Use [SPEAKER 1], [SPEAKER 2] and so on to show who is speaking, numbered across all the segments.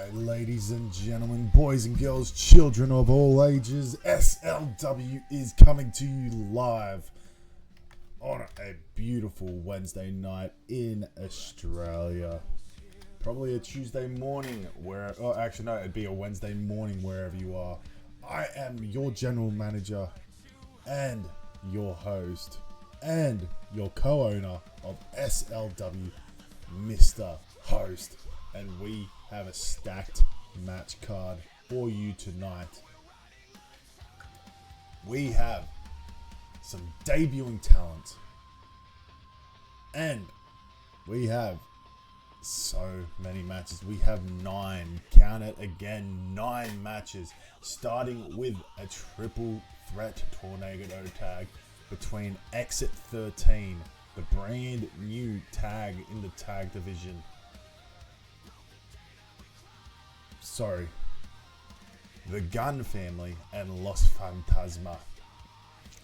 [SPEAKER 1] Alright, ladies and gentlemen, boys and girls, children of all ages, SLW is coming to you live on a beautiful Wednesday night in Australia. Probably a Tuesday morning it'd be a Wednesday morning wherever you are. I am your general manager and your host and your co-owner of SLW, Mr. Host. And we have a stacked match card for you tonight. We have some debuting talent. And we have so many matches. We have 9, count it again, 9 matches. Starting with a triple threat tornado tag between Exit 13, the brand new tag in the tag division. The Gun Family and Los Fantasma.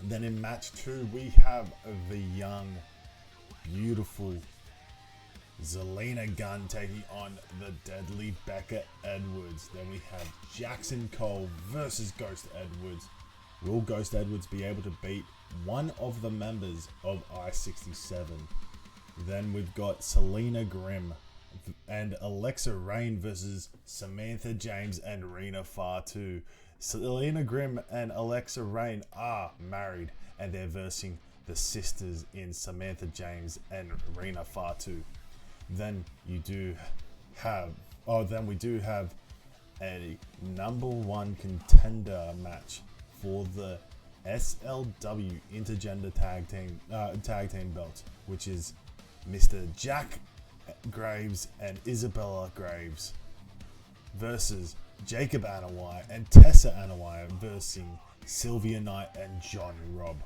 [SPEAKER 1] And then in match 2, we have the young, beautiful Zelina Gunn taking on the deadly Becca Edwards. Then we have Jackson Cole versus Ghost Edwards. Will Ghost Edwards be able to beat one of the members of I-67? Then we've got Selena Grimm and Alexa Rain versus Samantha James and Rena Fatu. Selena Grimm and Alexa Rain are married, and they're versing the sisters in Samantha James and Rena Fatu. Then we do have a number 1 contender match for the SLW Intergender Tag Team belt, which is Mr. Jack Graves and Isabella Graves versus Jacob Anawai and Tessa Anawai versus Sylvia Knight and John Robb.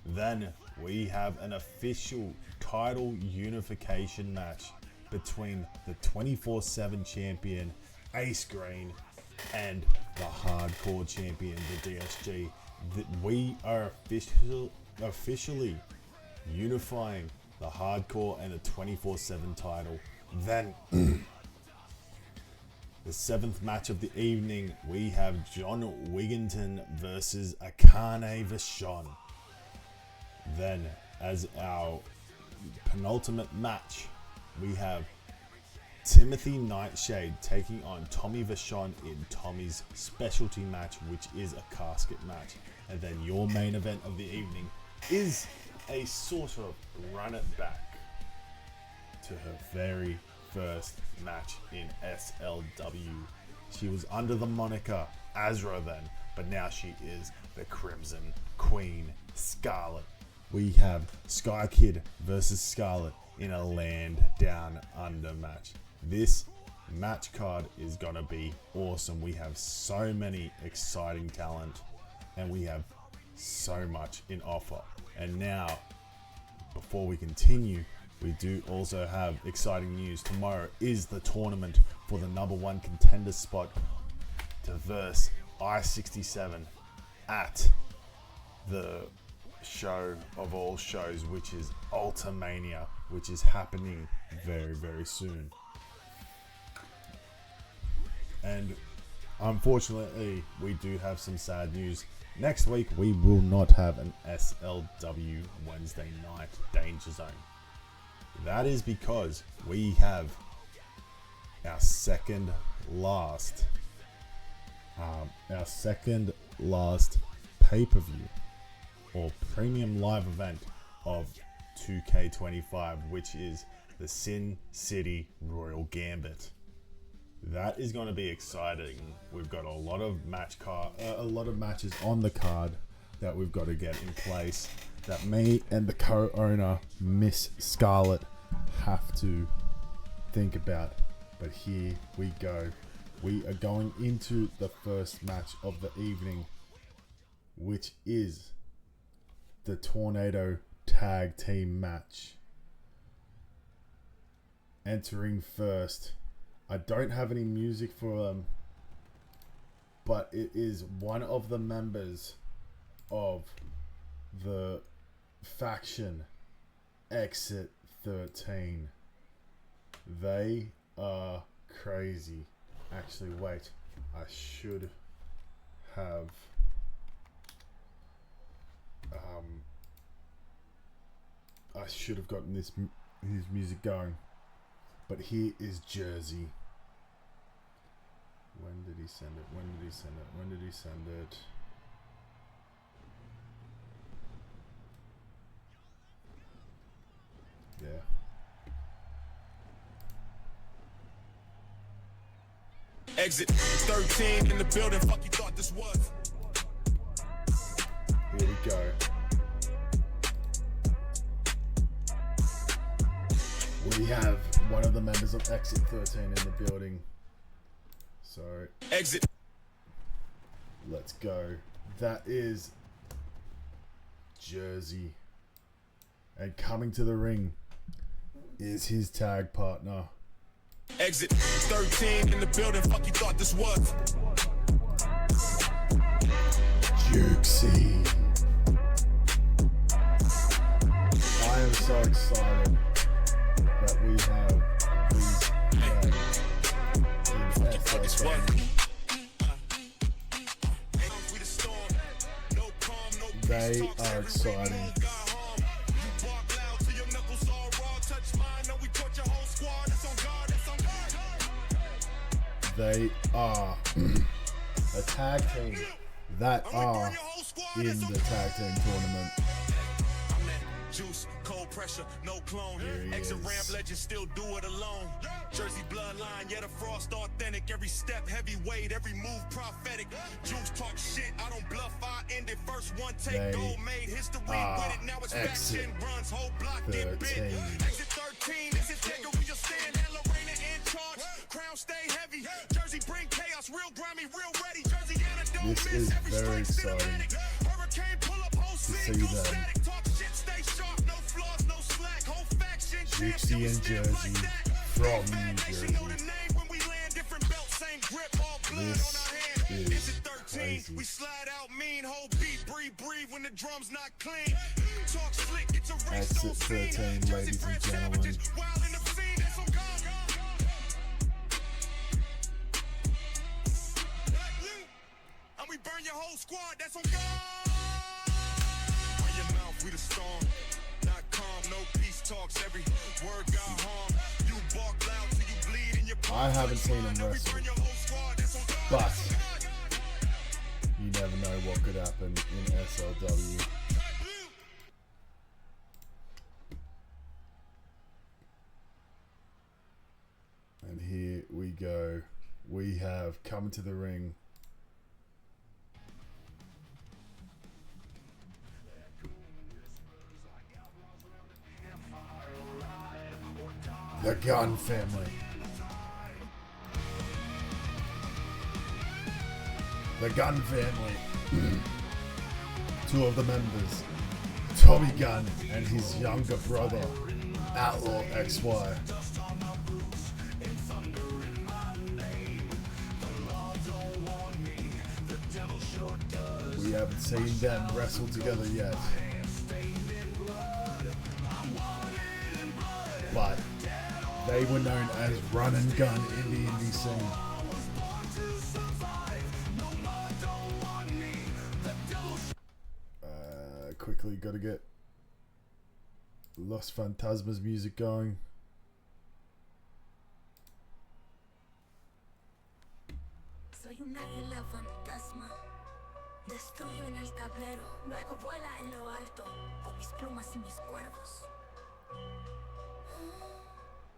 [SPEAKER 1] Then we have an official title unification match between the 24/7 champion Ace Green and the hardcore champion, the DSG. We are officially unifying the hardcore and the 24/7 title. Then the 7th match of the evening, we have John Wigginton versus Akane Vachon. Then as our penultimate match, we have Timothy Nightshade taking on Tommy Vachon in Tommy's specialty match, which is a casket match. And then your main event of the evening is a sort of run it back to her very first match in SLW. She was under the moniker Azra then, but now she is the Crimson Queen, Scarlet. We have Sky Kid versus Scarlet in a Land Down Under match. This match card is gonna be awesome. We have so many exciting talent, and we have so much in offer. And now, before we continue, we do also have exciting news. Tomorrow is the tournament for the number 1 contender spot to verse I-67 at the show of all shows, which is Ultimania, which is happening very, very soon. And unfortunately, we do have some sad news. Next week, we will not have an SLW Wednesday night Danger Zone. That is because we have our second last pay-per-view or premium live event of 2K25, which is the Sin City Royal Gambit. That is going to be exciting. We've got a lot of matches on the card that we've got to get in place, that me and the co-owner, Miss Scarlet, have to think about. But here we go. We are going into the first match of the evening, which is the Tornado Tag Team match. Entering first, I don't have any music for them, but it is one of the members of the faction Exit 13. They are crazy. Actually, wait. I should have gotten his music going. But here is Jersey. When did he send it? When did he send it? When did he send it? Yeah.
[SPEAKER 2] Exit 13 in the building. Fuck you thought this was.
[SPEAKER 1] Here we go. We have one of the members of Exit 13 in the building. So
[SPEAKER 2] exit.
[SPEAKER 1] Let's go. That is Jersey. And coming to the ring is his tag partner.
[SPEAKER 2] Exit 13 in the building. Fuck you thought this was.
[SPEAKER 1] Jukesy. I am so excited that we have these guys in SL. They are exciting. They are a tag team that are in the tag team tournament.
[SPEAKER 2] Juice, cold pressure, no clone. Exit ramp legend, still do it alone. Jersey bloodline, yeah, the frost authentic. Every step heavyweight, every move prophetic. Juice talk shit, I don't bluff, I end it. First one take, gold made history with it. Now it's faction runs, whole block get bit. Exit 13, this is integrity, you'll stand. And Lorena in charge, crown stay heavy. Jersey bring chaos, real grimy, real ready. Jersey antidote,
[SPEAKER 1] This is very exciting to see them. Jukesy and Jersey from New Jersey. This is crazy.
[SPEAKER 2] We slide out mean, whole beat, breathe when the drum's not clean. Talk slick, it's a race.
[SPEAKER 1] Exit 13, ladies and gentlemen.
[SPEAKER 2] And we burn your whole squad, that's on God. Run your mouth, we the storm. Not calm, no peace talks, every word got harm. You bark loud till you bleed in your
[SPEAKER 1] I haven't seen him wrestle, but you never know what could happen in SLW. And here we go. We have come to the ring. The Gunn family. The Gunn family. Two of the members, Tommy Gunn and his younger brother, Outlaw XY. We haven't seen them wrestle together yet. But they were known as Run and Gun in the indie scene. Quickly gotta get Los Fantasmas music going.
[SPEAKER 3] Soy un águila fantasma, destruyo en el tablero, luego vuela en lo alto, con mis plumas y mis cuervos.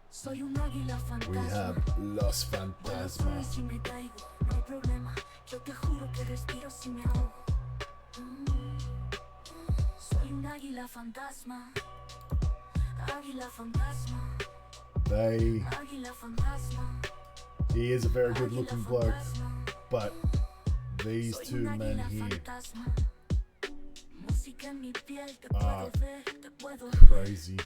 [SPEAKER 3] Soy un águila
[SPEAKER 1] We have
[SPEAKER 3] fantasma,
[SPEAKER 1] Los
[SPEAKER 3] vuelo
[SPEAKER 1] Fantasmas.
[SPEAKER 3] si me caigo, no hay problema, yo te juro que respiro si me ahogo. Soy un águila fantasma, águila fantasma, águila fantasma.
[SPEAKER 1] He is a very good looking bloke, but these two men here are crazy.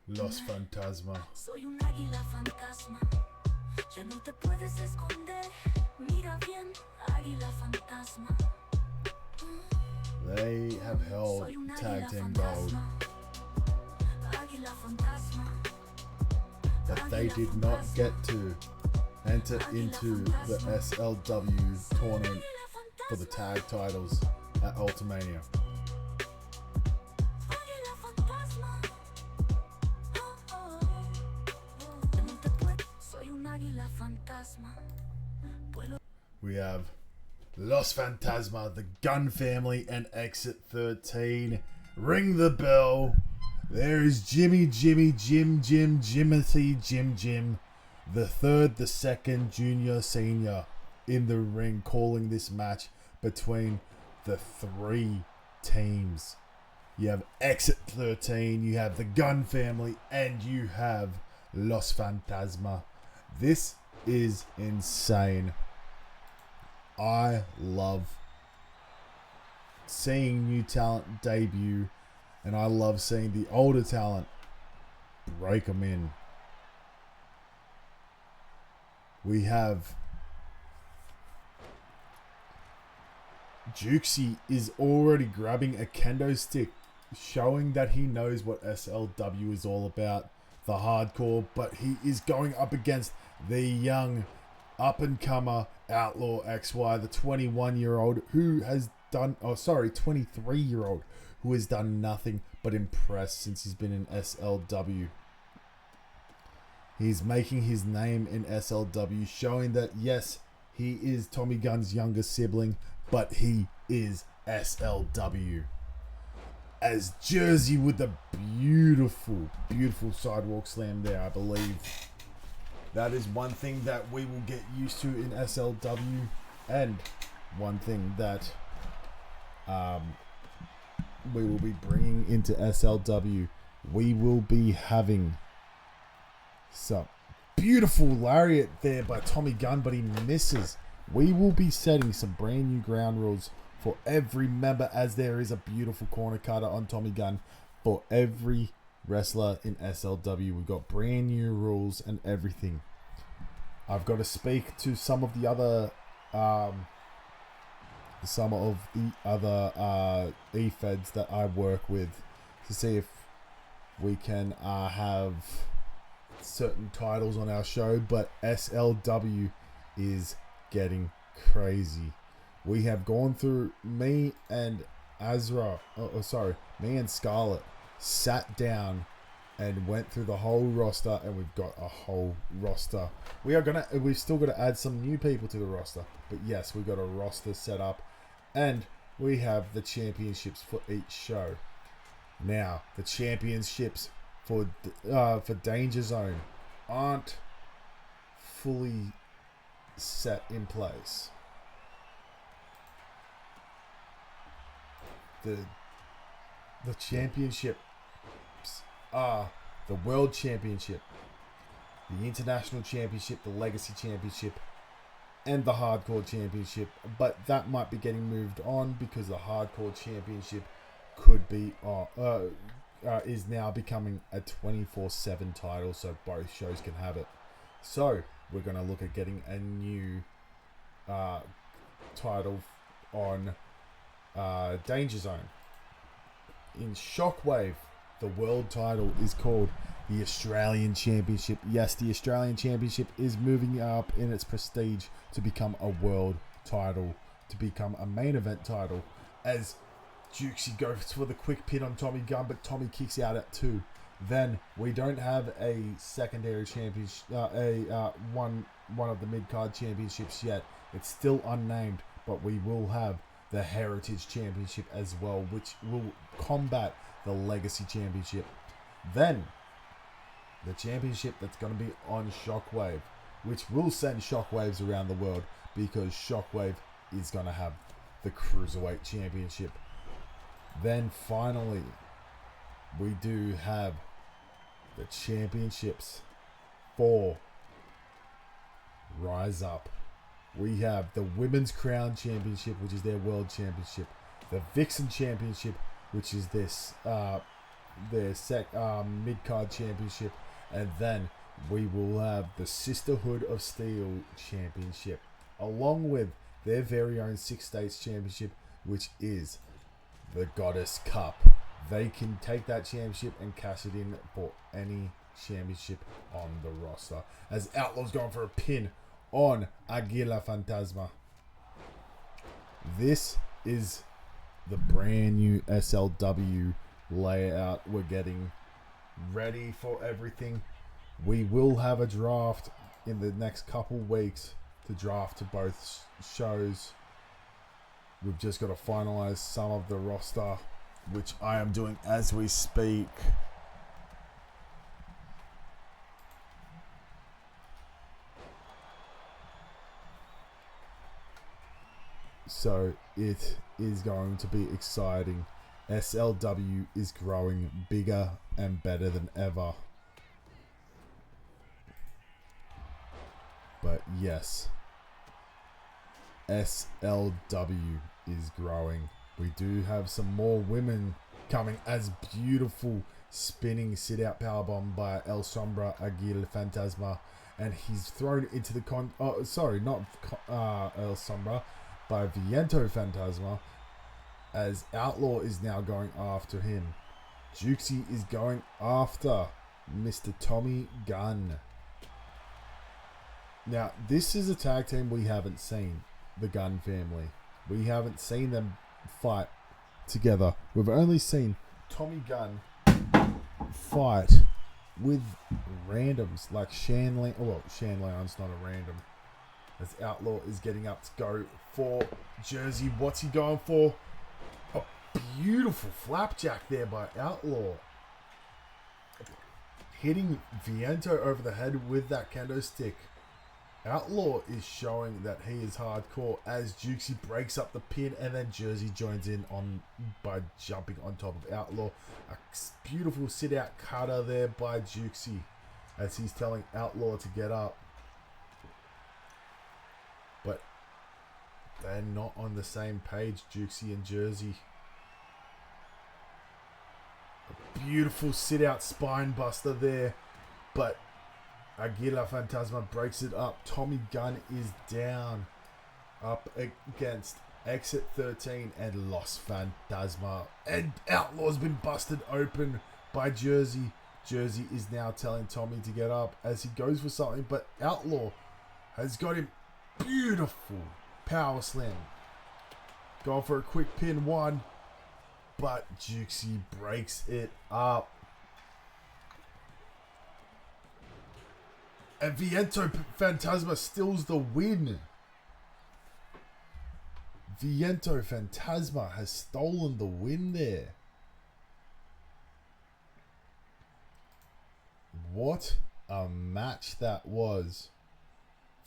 [SPEAKER 1] Los Fantasma.
[SPEAKER 3] Soy un águila fantasma, ya no te puedes esconder, mira bien, águila fantasma.
[SPEAKER 1] They have held tag team gold. but they did not get to enter into the SLW tournament for the tag titles at Ultimania. We have Los Fantasma, the Gun Family, and Exit 13. Ring the bell. There is Jimmy, Jimmy, Jim, Jim, Jimothy, Jim, Jim, the third, the second, junior, senior in the ring, calling this match between the three teams. You have Exit 13, you have the Gun Family, and you have Los Fantasma. This is insane. I love seeing new talent debut, and I love seeing the older talent break them in. We have Jukesy is already grabbing a kendo stick, showing that he knows what SLW is all about, the hardcore, but he is going up against the young up-and-comer Outlaw XY, the 21-year-old who has done, 23-year-old who has done nothing but impress since he's been in SLW. He's making his name in SLW, showing that yes, he is Tommy Gunn's younger sibling, but he is SLW. As Jersey with the beautiful, beautiful sidewalk slam there, I believe. That is one thing that we will get used to in SLW, and one thing that we will be bringing into SLW. We will be having some beautiful lariat there by Tommy Gunn, but he misses. We will be setting some brand new ground rules for every member, as there is a beautiful corner cutter on Tommy Gunn for every wrestler in SLW. We've got brand new rules and everything. I've got to speak to some of the other E-Feds that I work with to see if we can have certain titles on our show, but SLW is getting crazy. We have gone through, me and Scarlett sat down and went through the whole roster, and we've got a whole roster. We've still got to add some new people to the roster, but yes, we've got a roster set up, and we have the championships for each show. Now, the championships for Dangerzone aren't fully set in place. The championships are the World Championship, the International Championship, the Legacy Championship, and the Hardcore Championship. But that might be getting moved on because the Hardcore Championship could be is now becoming a 24/7 title, so both shows can have it. So we're going to look at getting a new title on Dangerzone. In Shockwave, the world title is called the Australian Championship. Yes, the Australian Championship is moving up in its prestige to become a world title, to become a main event title, as Jukesy goes for the quick pin on Tommy Gunn, but Tommy kicks out at 2. Then we don't have a secondary championship, one of the mid-card championships yet. It's still unnamed, but we will have the Heritage Championship as well, which will combat the Legacy Championship. Then the championship that's going to be on Shockwave, which will send shockwaves around the world, because Shockwave is going to have the Cruiserweight Championship. Then finally, we do have the championships for Rise Up. We have the Women's Crown Championship, which is their World Championship. The Vixen Championship, which is their mid-card championship. And then we will have the Sisterhood of Steel Championship, along with their very own Six States Championship, which is the Goddess Cup. They can take that championship and cash it in for any Championship on the roster. As Outlaw's going for a pin on Aguila Fantasma. This is the brand new SLW layout. We're getting ready for everything. We will have a draft in the next couple weeks to draft to both shows. We've just got to finalize some of the roster, which I am doing as we speak. So it is going to be exciting. SLW is growing bigger and better than ever. But yes, SLW is growing. We do have some more women coming as beautiful spinning sit-out powerbomb by El Sombra Aguila Fantasma. And he's thrown into the El Sombra, by Viento Fantasma, as Outlaw is now going after him. Juxie is going after Mr. Tommy Gunn. Now, this is a tag team we haven't seen, the Gunn family. We haven't seen them fight together. We've only seen Tommy Gunn fight with randoms like Shan Leon. Well, Shan Leon's not a random. As Outlaw is getting up to go for Jersey. What's he going for? A beautiful flapjack there by Outlaw. Hitting Viento over the head with that kendo stick. Outlaw is showing that he is hardcore as Juxie breaks up the pin, and then Jersey joins in on by jumping on top of Outlaw. A beautiful sit-out cutter there by Juxie as he's telling Outlaw to get up. But they're not on the same page, Juxie and Jersey. A beautiful sit-out spine buster there, but Aguila Fantasma breaks it up. Tommy Gunn is down up against Exit 13 and Los Fantasma. And Outlaw's been busted open by Jersey. Jersey is now telling Tommy to get up as he goes for something, but Outlaw has got him. Beautiful power slam. Going for a quick pin one, but Juxie breaks it up. And Viento Fantasma steals the win. Viento Fantasma has stolen the win there. What a match that was.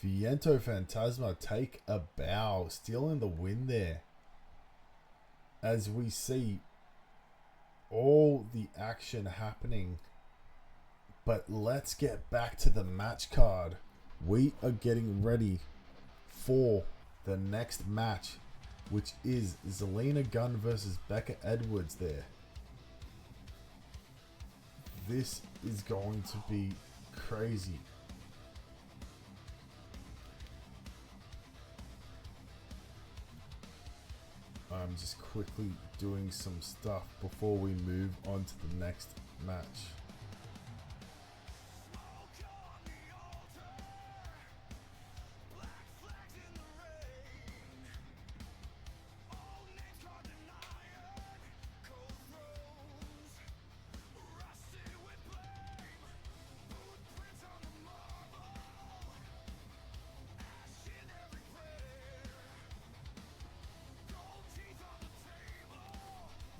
[SPEAKER 1] Viento Fantasma take a bow, stealing the win there. As we see all the action happening. But let's get back to the match card. We are getting ready for the next match, which is Zelina Gunn versus Becca Edwards there. This is going to be crazy. I'm just quickly doing some stuff before we move on to the next match.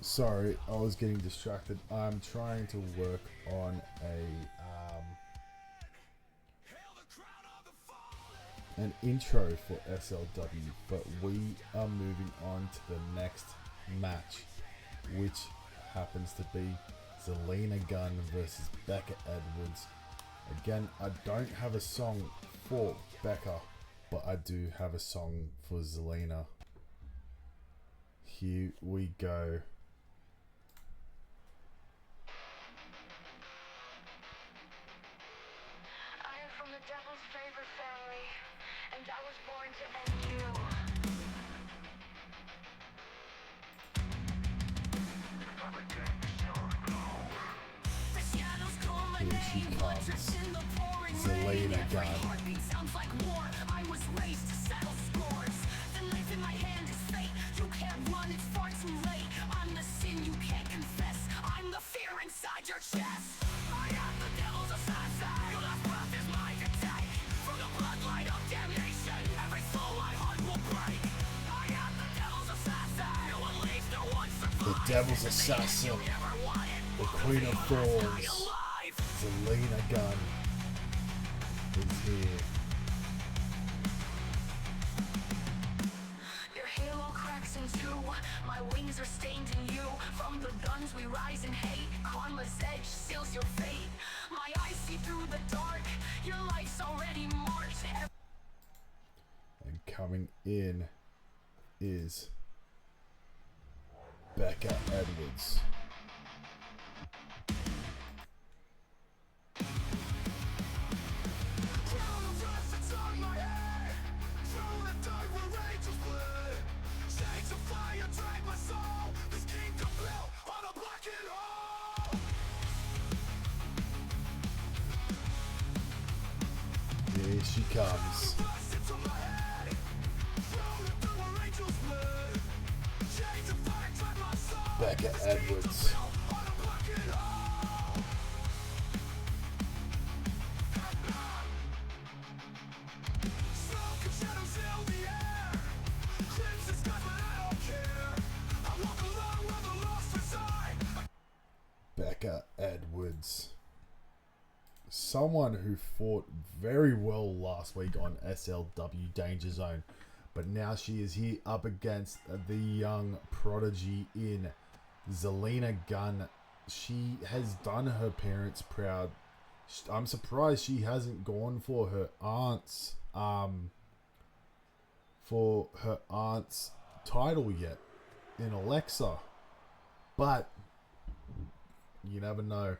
[SPEAKER 1] Sorry, I was getting distracted. I'm trying to work on an intro for SLW, but we are moving on to the next match, which happens to be Zelina Gunn versus Becca Edwards. Again, I don't have a song for Becca, but I do have a song for Zelina. Here we go.
[SPEAKER 3] Devil's favorite family, and I was born to end you. The shadows come
[SPEAKER 1] Here she comes. Zelina Gunn.
[SPEAKER 3] Inside your chest, I am the devil's assassin. Your last breath is my attack. Through the bloodline of damnation, every soul I hunt will break. I am the devil's assassin. No one leaves, no one survives.
[SPEAKER 1] The devil's assassin. The Queen of Thorns. Zelina Gunn is here.
[SPEAKER 3] Your halo cracks in two. My wings are stained in you. From the guns we rise in hate. Karma's edge seals your fate. My eyes see through the dark. Your life's already marked.
[SPEAKER 1] And coming in is Becca Edwards. Here she comes. Becca Edwards. Becca Edwards. Someone who fought very well last week on SLW Danger Zone, but now she is here up against the young prodigy in Zelina Gunn. She has done her parents proud. I'm surprised she hasn't gone for her aunt's title yet in Alexa, but you never know.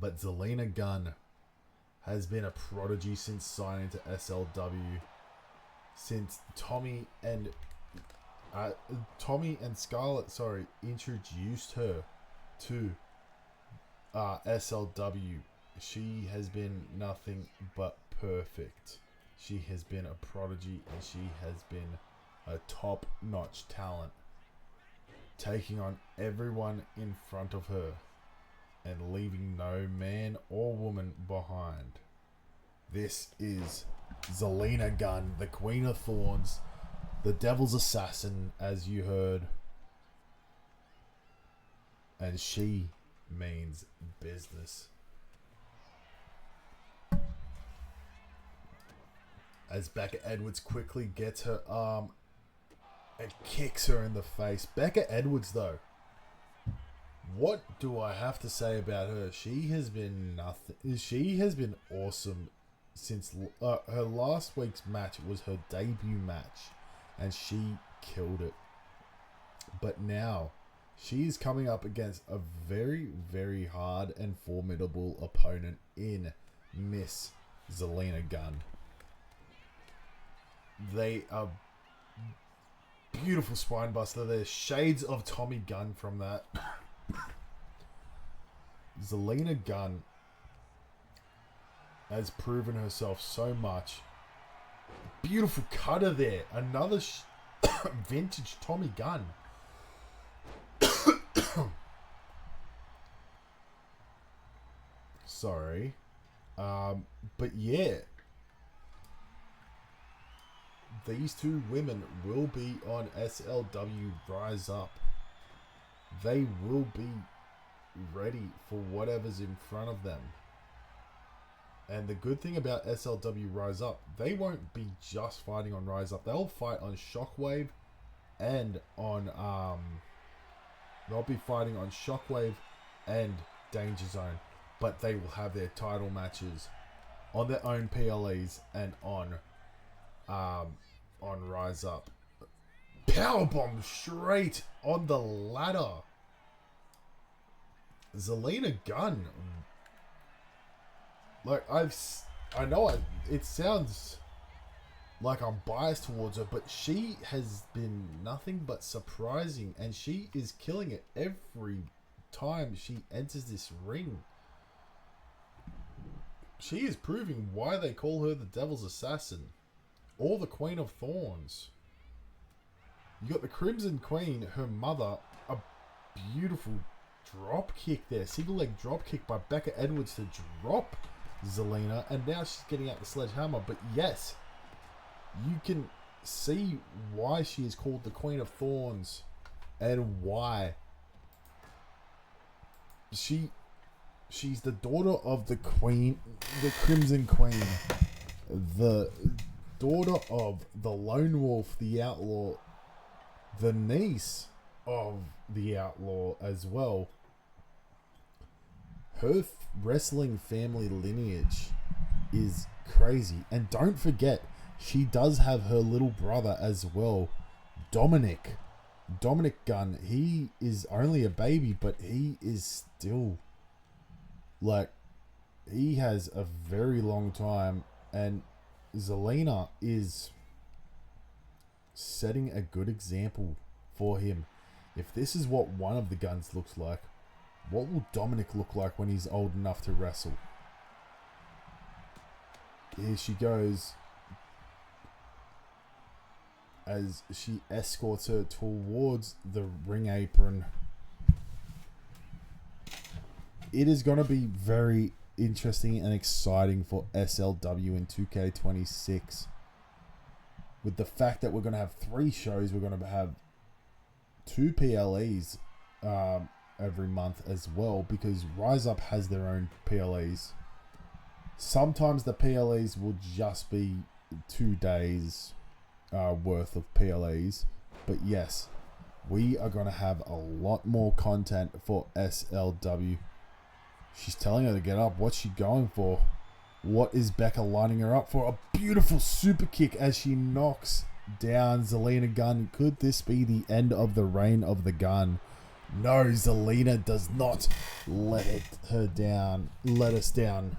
[SPEAKER 1] But Zelina Gunn has been a prodigy since signing to SLW, since Tommy and Scarlett, introduced her to SLW. She has been nothing but perfect. She has been a prodigy, and she has been a top-notch talent, taking on everyone in front of her and leaving no man or woman behind. This is Zelina Gunn, the Queen of Thorns, the Devil's Assassin, as you heard. And she means business. As Becca Edwards quickly gets her arm and kicks her in the face. Becca Edwards, though, what do I have to say about her? She has been nothing. She has been awesome since her last week's match was her debut match, and she killed it. But now she is coming up against a very, very hard and formidable opponent in Miss Zelina Gunn. They are beautiful spine buster. There's shades of Tommy Gunn from that. Zelina Gunn has proven herself so much. Beautiful cutter there. Another vintage Tommy Gunn. Sorry. But yeah. These two women will be on SLW Rise Up. They will be ready for whatever's in front of them. And the good thing about SLW Rise Up, they won't be just fighting on Rise Up. They'll fight on Shockwave and on they'll be fighting on Shockwave and Danger Zone, but they will have their title matches on their own PLEs and on Rise Up. Powerbomb straight on the ladder. Zelina Gunn. Like, I know it sounds like I'm biased towards her, but she has been nothing but surprising, and she is killing it every time she enters this ring. she is proving why they call her the Devil's Assassin. Or the Queen of Thorns. You got the Crimson Queen, her mother, a beautiful drop kick there. Single leg drop kick by Becca Edwards to drop Zelina. And now she's getting out the sledgehammer. But yes, you can see why she is called the Queen of Thorns. And why. She's the daughter of the Queen, the Crimson Queen. The daughter of the Lone Wolf, the Outlaw. The niece of the Outlaw as well. Her wrestling family lineage is crazy. And don't forget, she does have her little brother as well, Dominic Gunn. He is only a baby, but he is still, like, he has a very long time. And Zelina is setting a good example for him. If this is what one of the Guns looks like, what will Dominic look like when he's old enough to wrestle? Here she goes as she escorts her towards the ring apron. It is going to be very interesting and exciting for SLW in 2K26. With the fact that we're going to have 3 shows, we're going to have 2 PLEs every month as well, because Rise Up has their own PLEs. Sometimes the PLEs will just be 2 days worth of PLEs, but yes, we are going to have a lot more content for SLW. She's telling her to get up. What's she going for? What is Becca lining her up for? A beautiful super kick as she knocks down Zelina Gunn. Could this be the end of the reign of the Gun? No, Zelina does not let us down,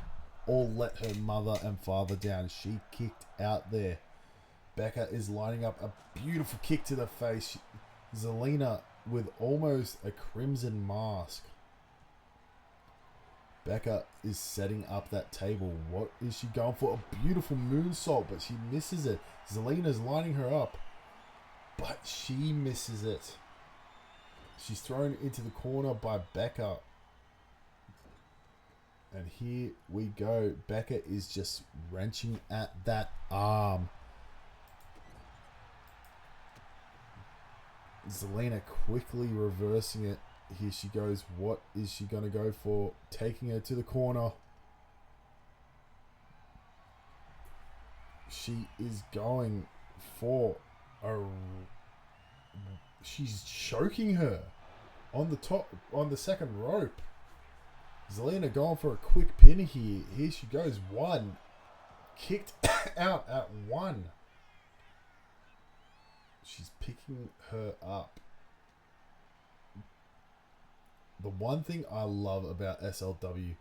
[SPEAKER 1] or let her mother and father down. She kicked out there. Becca is lining up a beautiful kick to the face. Zelina with almost a crimson mask. Becca is setting up that table. What is she going for? A beautiful moonsault, but she misses it. Zelina's lining her up, but she misses it. She's thrown into the corner by Becca. And here we go. Becca is just wrenching at that arm. Zelina quickly reversing it. Here she goes. What is she going to go for? Taking her to the corner. She is going for a... She's choking her on the top, on the second rope. Zelina going for a quick pin here. Here she goes. 1. Kicked out at 1. She's picking her up. The one thing I love about SLW,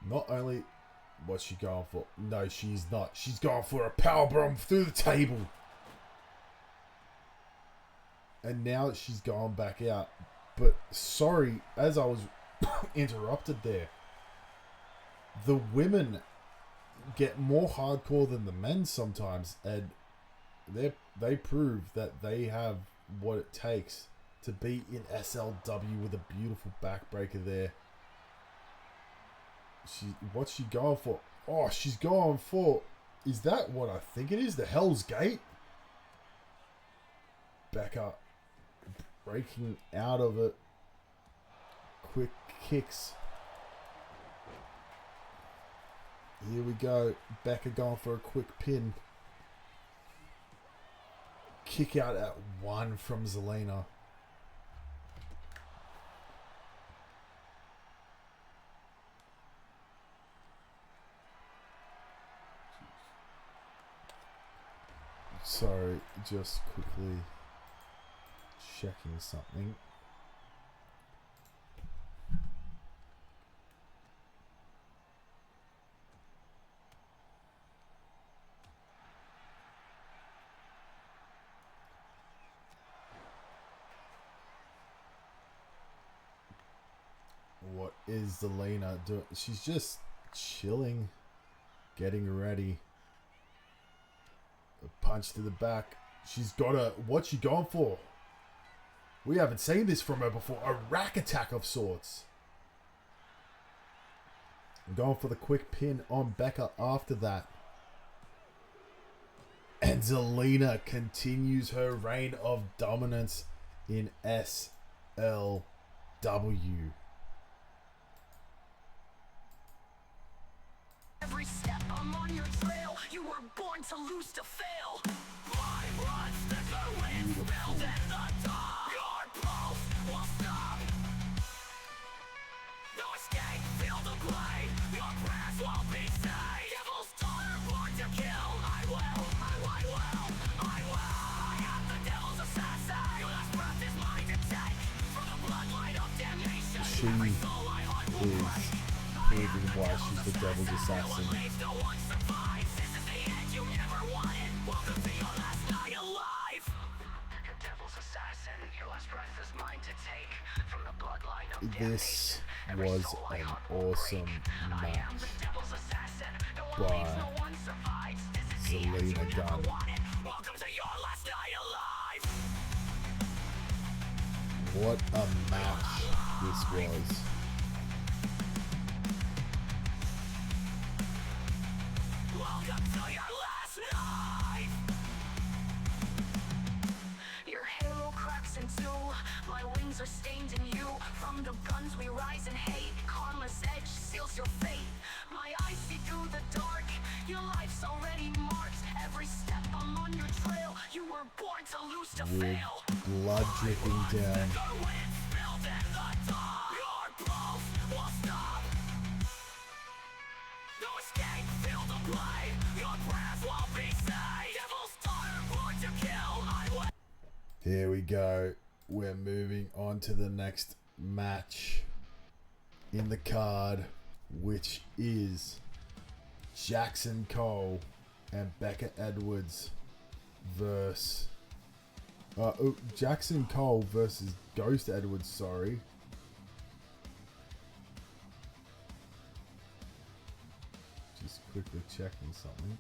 [SPEAKER 1] not only what's she going for? No, she's not. She's going for a powerbomb through the table. And now she's gone back out. But sorry, as I was interrupted there, the women get more hardcore than the men sometimes, and they prove that they have what it takes to be in SLW with a beautiful backbreaker there. What's she going for? Oh, she's going for... Is that what I think it is? The Hell's Gate? Becca breaking out of it. Quick kicks. Here we go. Becca going for a quick pin. Kick out at 1 from Zelina. Sorry, just quickly checking something. What is Zelina doing? She's just chilling. getting ready. A punch to the back. She's got a... What's she going for? We haven't seen this from her before. A rack attack of sorts. Going for the quick pin on Becca after that. And Zelina continues her reign of dominance in SLW.
[SPEAKER 3] Every step I'm on your trail. You were born to lose, to fail. My blood thicker when spilled at the top. Your pulse will stop. No escape, feel the blade. Your prayers won't be saved. Devil's daughter born to kill. I will. I am the devil's assassin. Your last breath is mine to take. From the bloodline of damnation. Every soul I hunt will break.
[SPEAKER 1] Proving why she's the devil's assassin.
[SPEAKER 3] No one survives. This is the end you never wanted. Welcome to your last night alive. The devil's assassin. Your last breath is mine to take. From the bloodline of
[SPEAKER 1] This was an awesome match by Zelina Gunn.
[SPEAKER 3] Welcome to your last night alive.
[SPEAKER 1] What a match this was.
[SPEAKER 3] Welcome to your last night. Your halo cracks in two. My wings are stained in you. From the guns we rise and hate. Karma's edge seals your fate. My eyes see through the dark. Your life's already marked. Every step I'm on your trail. You were born to lose, to
[SPEAKER 1] With
[SPEAKER 3] fail.
[SPEAKER 1] blood dripping down.
[SPEAKER 3] The wind spilled in the dark. Your pulse will stop. No escape, feel the blade. Your prayers won't be saved. Devil's daughter born to kill. I will.
[SPEAKER 1] Here we go. We're moving on to the next match in the card, which is Jackson Cole and Becca Edwards versus Jackson Cole versus Ghost Edwards, sorry. Just quickly checking something.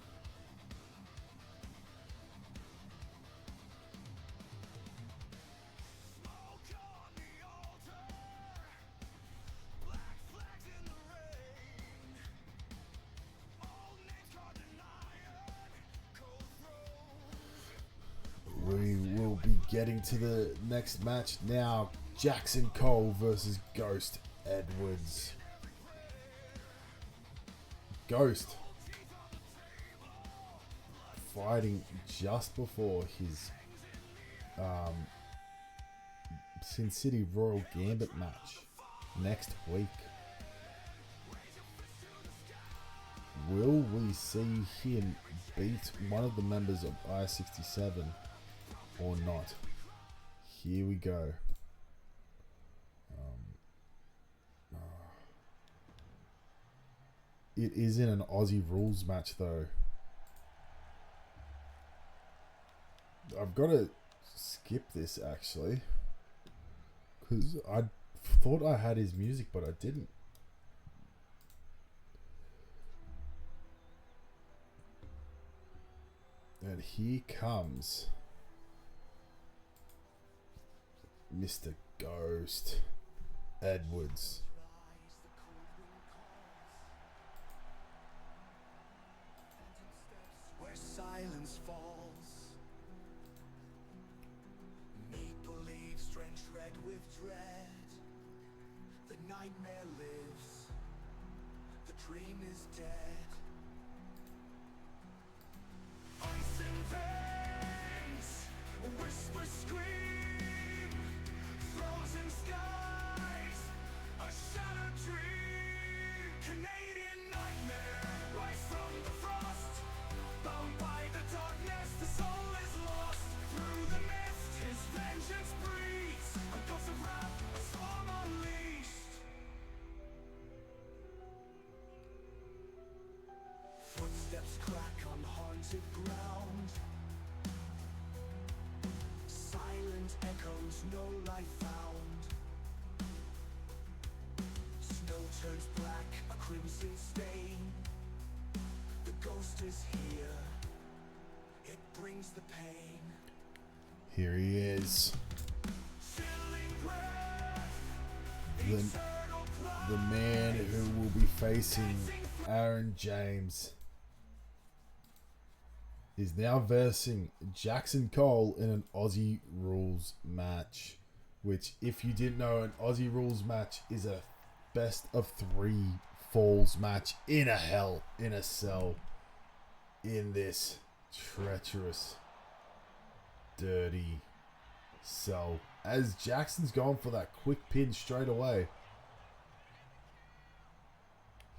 [SPEAKER 1] We will be getting to the next match now. Jackson Cole versus Ghost Edwards. Ghost fighting just before his Sin City Royal Gambit match next week. Will we see him beat one of the members of I-67 or not? Here we go. It is in an Aussie rules match though. I've got to skip this actually, because I thought I had his music but I didn't. And here comes Mr. Ghost Edwards.
[SPEAKER 4] Where silence falls, make-believe drenched red with dread. The nightmare lives, the dream is dead. Ice and veins, a whisper scream, frozen skies, a shattered dream. Canadian nightmare, rise from the frost, bound by the darkness, the soul is lost. Through the mist, his vengeance breathes, a ghost of wrath, a storm unleashed. Footsteps crack on haunted ground, silent echoes, no life found. Snow turns black, a crimson stain. The ghost is here. It brings the pain.
[SPEAKER 1] Here he is.
[SPEAKER 4] Chilling breath.
[SPEAKER 1] The,
[SPEAKER 4] Eternal
[SPEAKER 1] the man who will be facing Aaron James is now versing Jackson Cole in an Aussie Rules match. Which, if you didn't know, an Aussie Rules match is a best of 3 falls match in a cell in this treacherous, dirty cell. As Jackson's going for that quick pin straight away.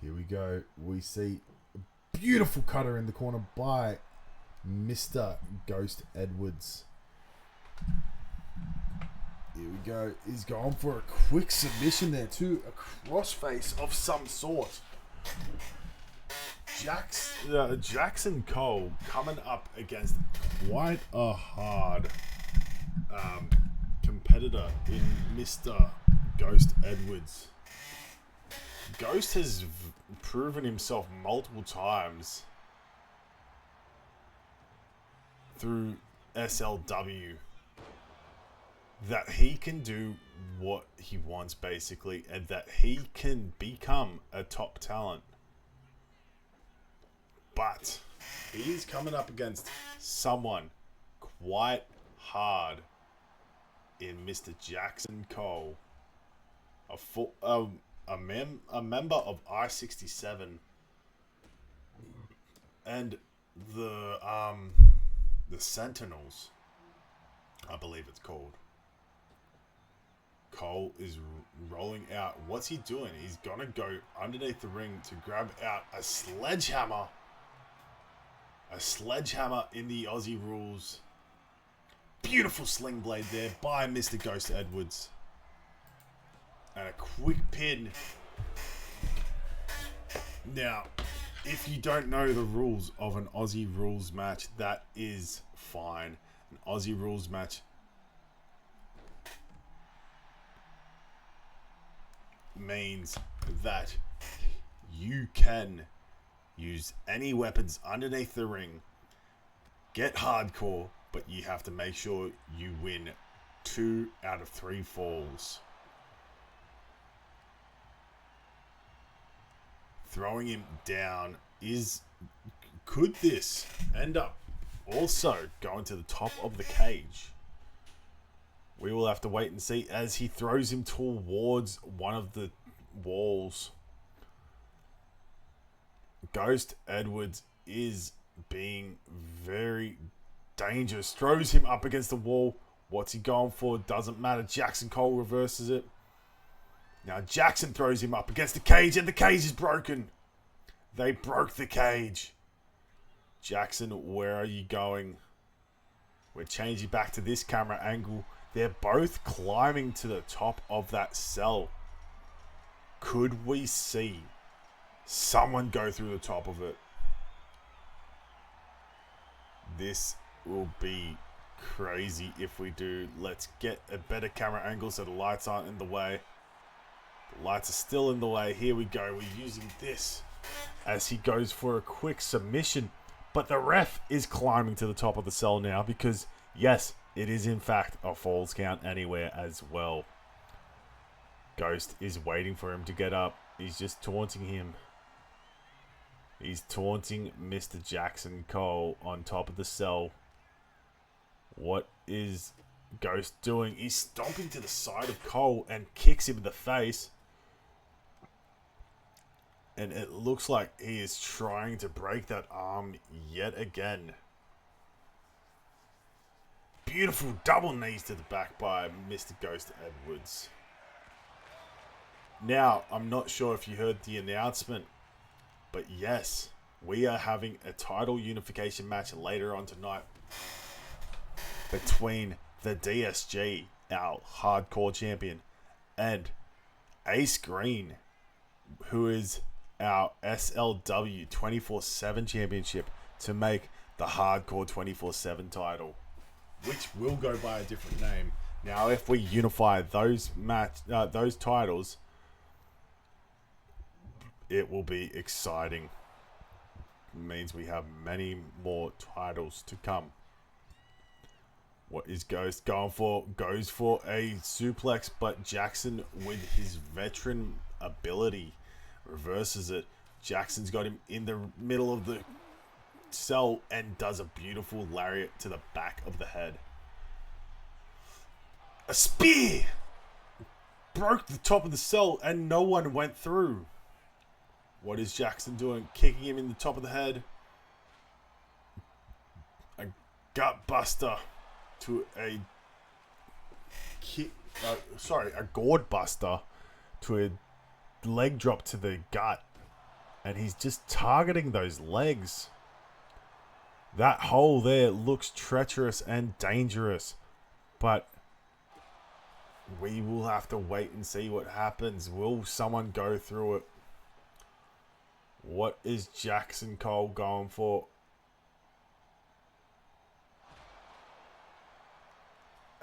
[SPEAKER 1] Here we go. We see a beautiful cutter in the corner by Mr. Ghost Edwards. Here we go. He's going for a quick submission there too. A crossface of some sort. Jackson Cole coming up against quite a hard competitor in Mr. Ghost Edwards. Ghost has proven himself multiple times through SLW that he can do what he wants, basically, and that he can become a top talent. But he is coming up against someone quite hard in Mr. Jackson Cole, a member of I-67, and the Sentinels, I believe it's called. Cole is rolling out. What's he doing? He's gonna go underneath the ring to grab out a sledgehammer. A sledgehammer in the Aussie Rules. Beautiful sling blade there by Mr. Ghost Edwards. And a quick pin. Now, if you don't know the rules of an Aussie Rules match, that is fine. An Aussie Rules match means that you can use any weapons underneath the ring, get hardcore, but you have to make sure you win 2 out of 3 falls. Throwing him down could this end up also going to the top of the cage? We will have to wait and see as he throws him towards one of the walls. Ghost Edwards is being very dangerous. Throws him up against the wall. What's he going for? Doesn't matter. Jackson Cole reverses it. Now Jackson throws him up against the cage and the cage is broken. They broke the cage. Jackson, where are you going? We're changing back to this camera angle. They're both climbing to the top of that cell. Could we see someone go through the top of it? This will be crazy if we do. Let's get a better camera angle so the lights aren't in the way. The lights are still in the way. Here we go. We're using this as he goes for a quick submission. But the ref is climbing to the top of the cell now because, yes, it is in fact a falls count anywhere as well. Ghost is waiting for him to get up. He's just taunting him. He's taunting Mr. Jackson Cole on top of the cell. What is Ghost doing? He's stomping to the side of Cole and kicks him in the face. And it looks like he is trying to break that arm yet again. Beautiful double knees to the back by Mr. Ghost Edwards. Now, I'm not sure if you heard the announcement, but yes, we are having a title unification match later on tonight between the DSG, our hardcore champion, and Ace Green, who is our SLW 24/7 championship, to make the hardcore 24/7 title, which will go by a different name. Now, if we unify those titles, it will be exciting. means we have many more titles to come. What is Ghost going for? Goes for a suplex, but Jackson, with his veteran ability, reverses it. Jackson's got him in the middle of the cell and does a beautiful lariat to the back of the head. A spear! Broke the top of the cell and no one went through. What is Jackson doing? Kicking him in the top of the head. A gut buster to a a gourd buster to a leg drop to the gut. And he's just targeting those legs. That hole there looks treacherous and dangerous. But we will have to wait and see what happens. Will someone go through it? What is Jackson Cole going for?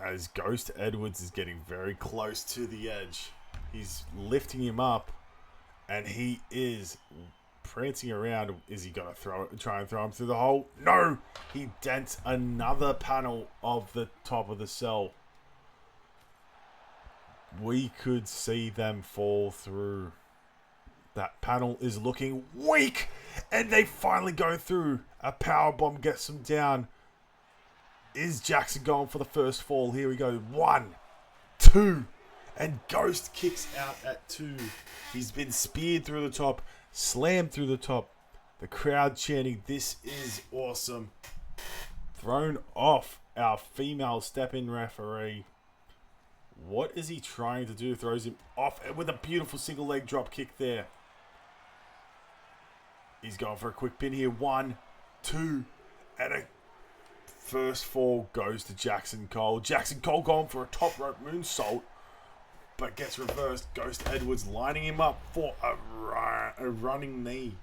[SPEAKER 1] As Ghost Edwards is getting very close to the edge. He's lifting him up. And he is prancing around. Is he going to try and throw him through the hole? No! He dents another panel of the top of the cell. We could see them fall through. That panel is looking weak. And they finally go through. A powerbomb gets them down. Is Jackson going for the first fall? Here we go. 1, 2. And Ghost kicks out at 2. He's been speared through the top. Slammed through the top. The crowd chanting, "This is awesome." Thrown off our female step-in referee. What is he trying to do? Throws him off with a beautiful single leg drop kick there. He's going for a quick pin here. 1, 2. And a first fall goes to Jackson Cole. Jackson Cole going for a top rope moonsault. But gets reversed. Ghost Edwards lining him up for a running knee.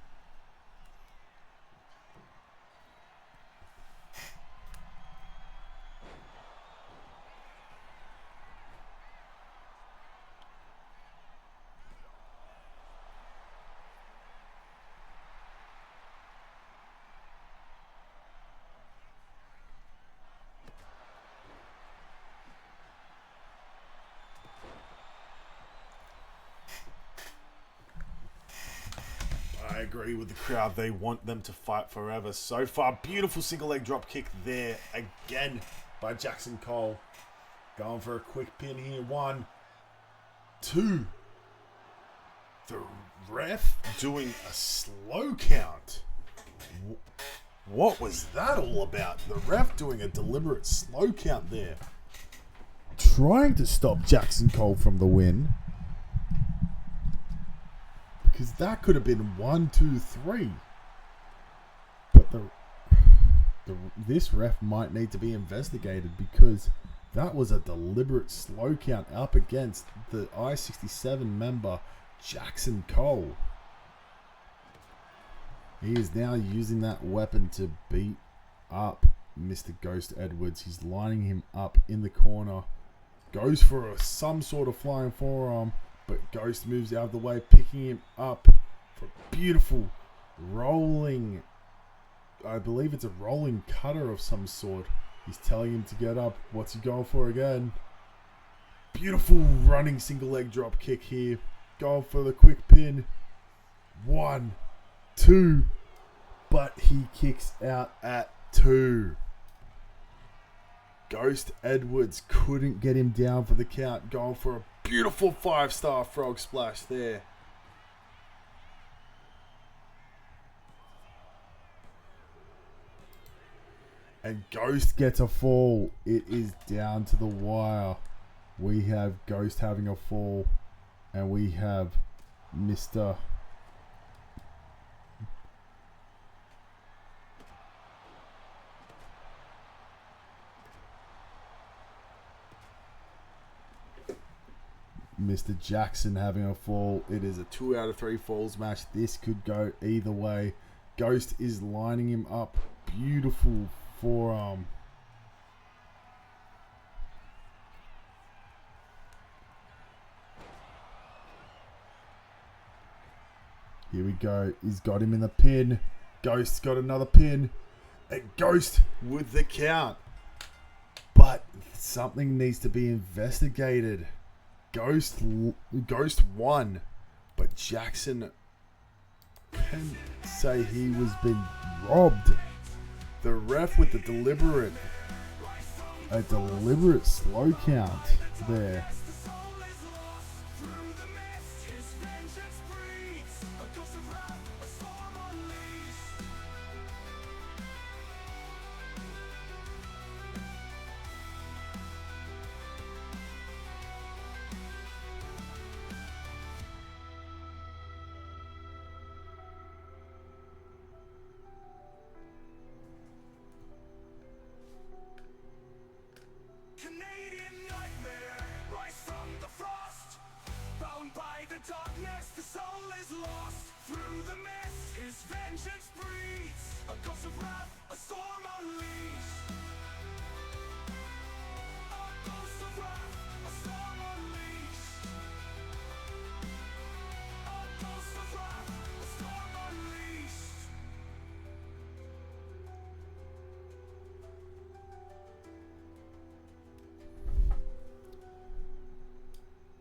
[SPEAKER 1] I agree with the crowd. They want them to fight forever. So far, beautiful single leg drop kick there again by Jackson Cole. Going for a quick pin here. 1, 2. The ref doing a slow count. What was that all about? The ref doing a deliberate slow count there. Trying to stop Jackson Cole from the win. Because that could have been 1, 2, 3. But this ref might need to be investigated because that was a deliberate slow count up against the I-67 member Jackson Cole. He is now using that weapon to beat up Mr. Ghost Edwards. He's lining him up in the corner. Goes for some sort of flying forearm. But Ghost moves out of the way, picking him up for a beautiful rolling, I believe it's a rolling cutter of some sort. He's telling him to get up. What's he going for again? Beautiful running single leg drop kick here. Going for the quick pin. 1, 2. But he kicks out at 2. Ghost Edwards couldn't get him down for the count. Going for a beautiful 5-star frog splash there. And Ghost gets a fall. It is down to the wire. We have Ghost having a fall. And we have Mr. Jackson having a fall. It is a 2 out of 3 falls match. This could go either way. Ghost is lining him up. Beautiful forearm. Here we go. He's got him in the pin. Ghost got another pin. And Ghost with the count. But something needs to be investigated. Ghost won. But Jackson can say he was being robbed. The ref with a deliberate slow count there.
[SPEAKER 4] Canadian nightmare, rise from the frost. Bound by the darkness, the soul is lost. Through the mist, his vengeance breeds. A gust of wrath, a storm unleashed. A gust of wrath, a storm unleashed. A gust of wrath, a storm unleashed.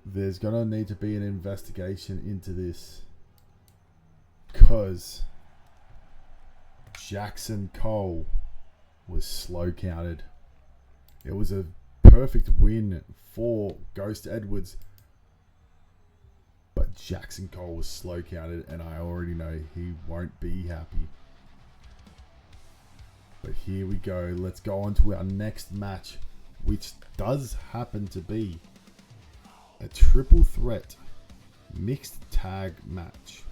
[SPEAKER 1] There's gonna need to be an investigation into this, because Jackson Cole was slow counted. It was a perfect win for Ghost Edwards, but Jackson Cole was slow counted, and I already know he won't be happy. But here we go. Let's go on to our next match, which does happen to be a triple threat mixed tag match.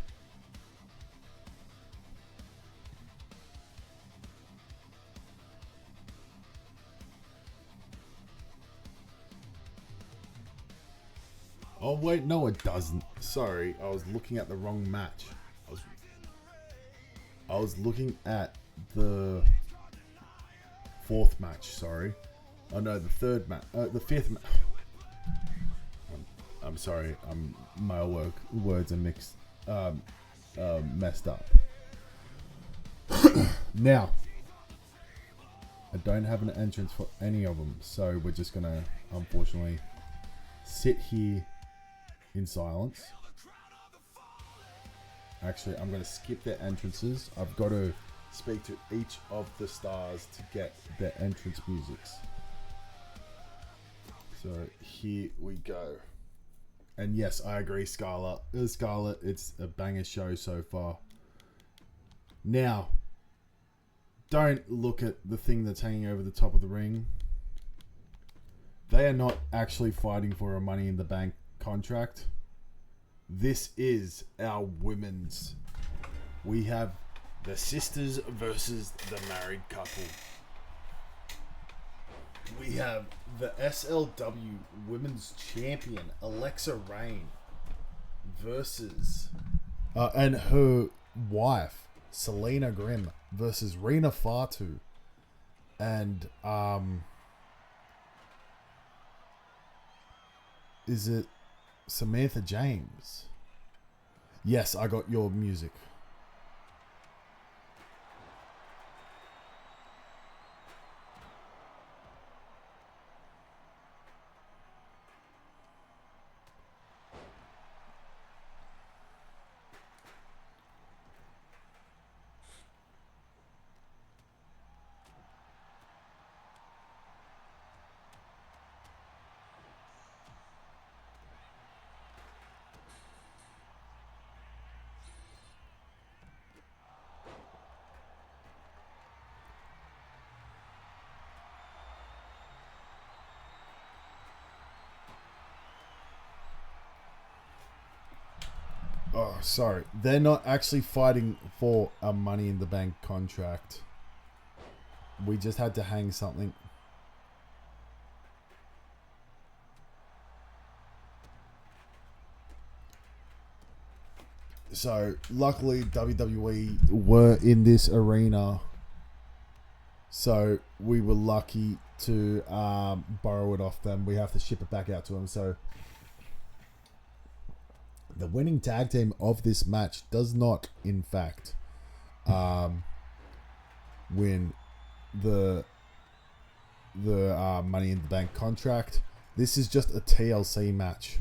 [SPEAKER 1] Oh wait, no it doesn't. Sorry, I was looking at the wrong match. I was looking at the fourth match, sorry. Oh no, the third match. The fifth match. I'm sorry, my words are mixed, messed up. Now, I don't have an entrance for any of them, so we're just gonna, unfortunately, sit here in silence. Actually, I'm gonna skip their entrances. I've got to speak to each of the stars to get their entrance musics. So here we go. And yes, I agree, Scarlett, it's a banger show so far. Now, don't look at the thing that's hanging over the top of the ring. They are not actually fighting for a Money in the Bank contract. This is our women's. We have the sisters versus the married couple. We have the SLW Women's Champion, Alexa Rain, versus... and her wife, Selena Grimm, versus Rena Fatu. And, is it Samantha James? Yes, I got your music. Oh, sorry. They're not actually fighting for a Money in the Bank contract. We just had to hang something. So, luckily, WWE were in this arena. So, we were lucky to borrow it off them. We have to ship it back out to them. So, the winning tag team of this match does not, in fact, win the Money in the Bank contract. This is just a TLC match.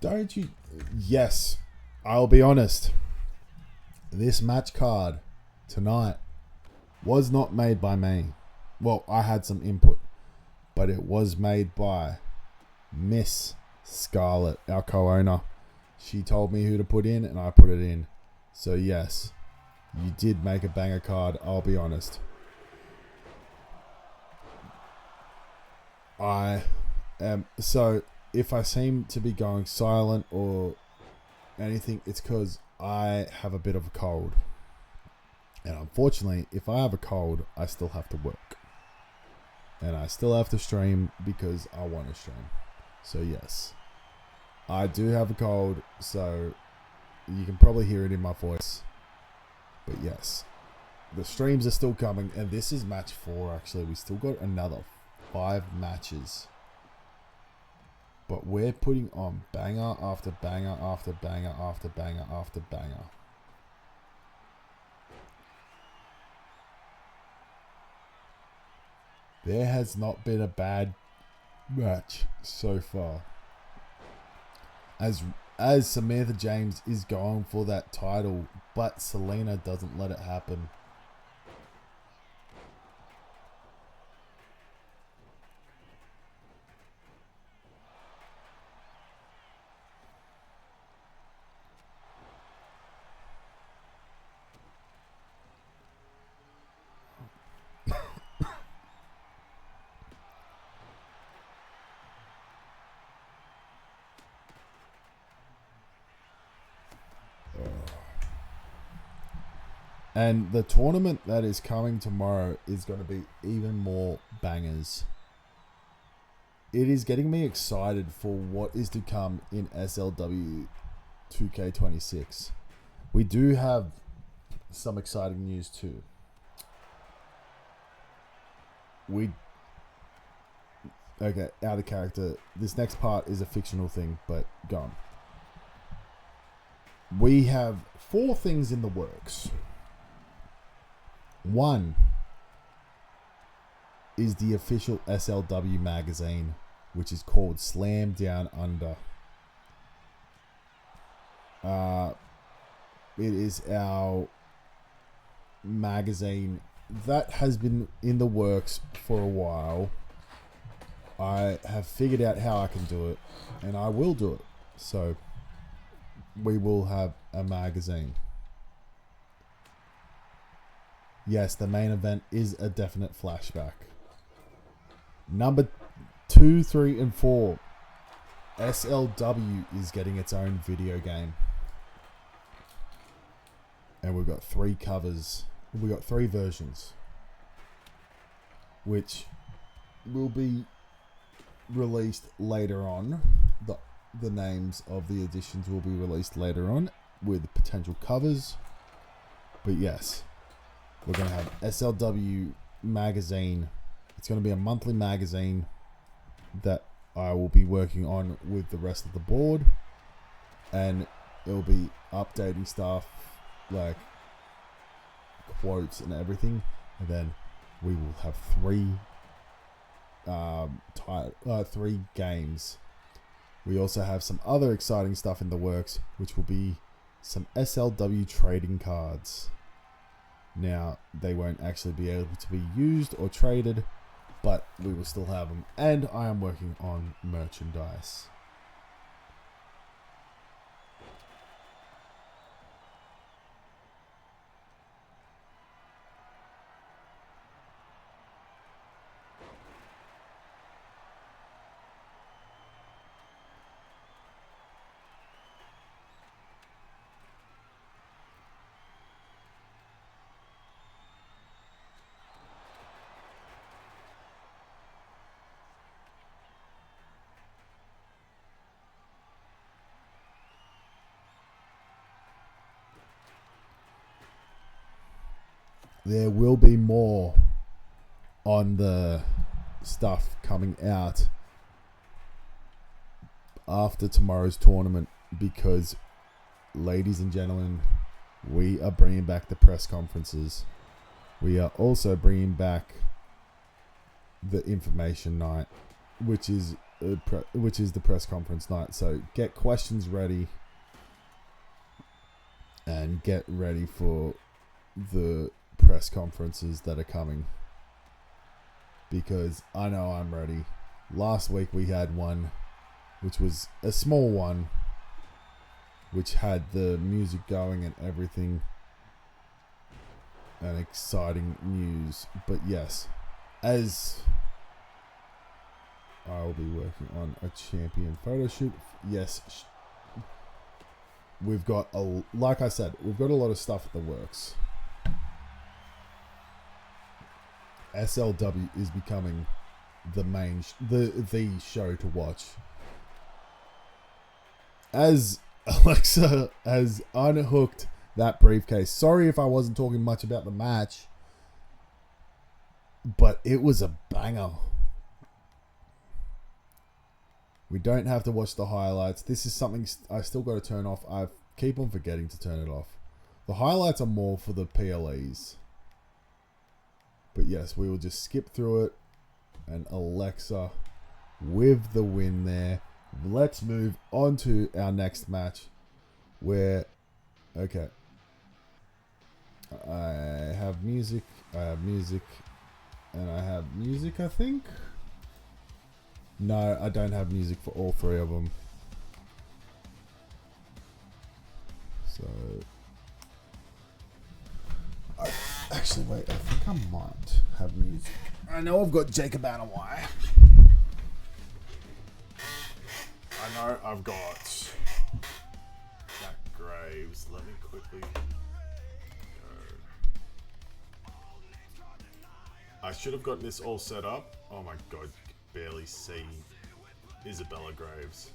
[SPEAKER 1] Don't you? Yes, I'll be honest. This match card tonight was not made by me. Well, I had some input, but it was made by Miss Scarlett, our co-owner. She told me who to put in, and I put it in. So yes, you did make a banger card. I'll be honest. I am so. If I seem to be going silent or anything, it's because I have a bit of a cold. And unfortunately, if I have a cold, I still have to work. And I still have to stream because I want to stream. So yes, I do have a cold, so you can probably hear it in my voice. But yes, the streams are still coming, and this is match 4 actually. We still got another 5 matches. But we're putting on banger after banger after banger after banger after banger. There has not been a bad match so far. As Samantha James is going for that title, but Selena doesn't let it happen. And the tournament that is coming tomorrow is going to be even more bangers. It is getting me excited for what is to come in SLW 2K26. We do have some exciting news too. Okay, out of character. This next part is a fictional thing, but go on. We have 4 things in the works. 1 is the official SLW magazine, which is called Slam Down Under. It is our magazine that has been in the works for a while. I have figured out how I can do it, and I will do it. So we will have a magazine. Yes, the main event is a definite flashback. Number 2, 3, and 4. SLW is getting its own video game. And we've got 3 covers. We've got 3 versions. Which will be released later on. The names of the editions will be released later on with potential covers. But yes, we're going to have SLW magazine. It's going to be a monthly magazine that I will be working on with the rest of the board. And it'll be updating stuff like quotes and everything. And then we will have 3 games. We also have some other exciting stuff in the works, which will be some SLW trading cards. Now, they won't actually be able to be used or traded, but we will still have them. And I am working on merchandise. there will be more on the stuff coming out after tomorrow's tournament because, ladies and gentlemen, we are bringing back the press conferences. We are also bringing back the information night, which is the press conference night. So get questions ready and get ready for the press conferences that are coming, because I know I'm ready. Last week we had one, which was a small one, which had the music going and everything and exciting news. But yes, as I'll be working on a champion photo shoot. Yes, we've got like I said, we've got a lot of stuff in the works. SLW is becoming the main the show to watch. As Alexa has unhooked that briefcase. Sorry if I wasn't talking much about the match, but it was a banger. We don't have to watch the highlights. This is something I still got to turn off. I keep on forgetting to turn it off. The highlights are more for the PLEs. But yes, we will just skip through it. And Alexa with the win there. Let's move on to our next match. Where, okay. I have music. And I have music, I think. No, I don't have music for all three of them. So, actually, wait. I think I might have music. I know I've got Jacob Anawai. I know I've got Jack Graves. Let me quickly go. I should have got this all set up. Oh my god, barely see Isabella Graves.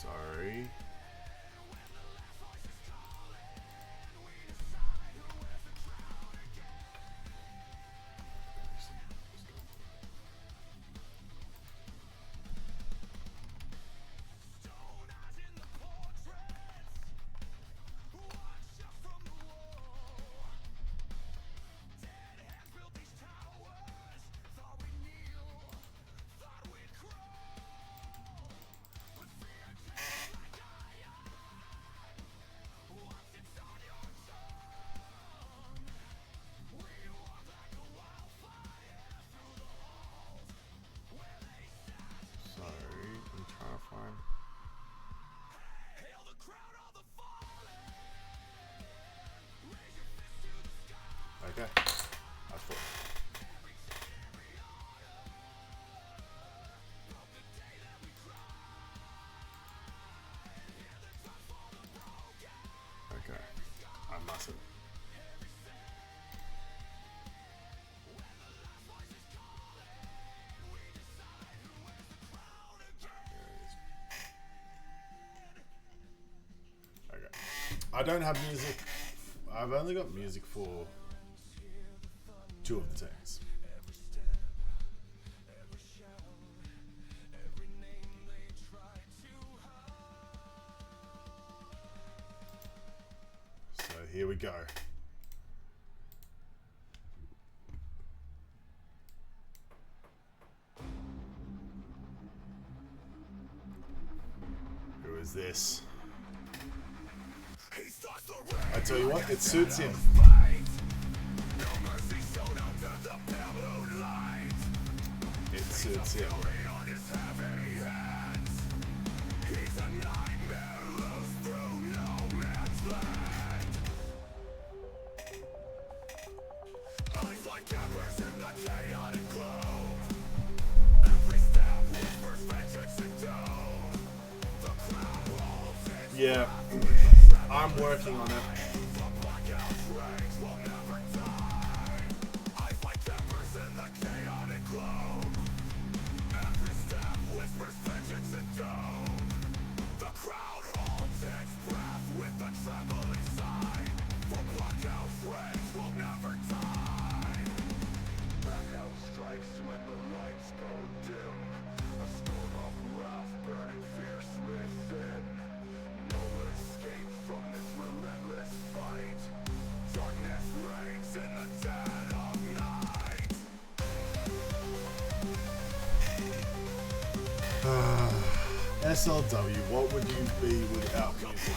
[SPEAKER 1] Sorry. Okay. I thought. Okay. I mustn't. Okay. I don't have music. I've only got music for 2 of the teams. So here we go. Who is this? I tell you what, it suits him. It suits him. Yeah, I'm working on it. SLW, what would you be without music?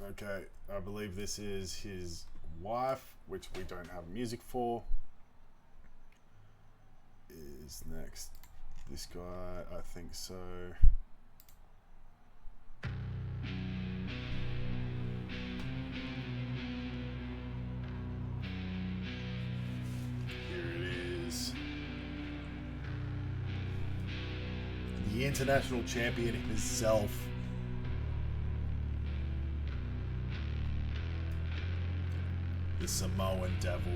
[SPEAKER 1] Okay, I believe this is his wife, which we don't have music for. Is next this guy? I think so. Here it is. The international champion himself. The Samoan Devil.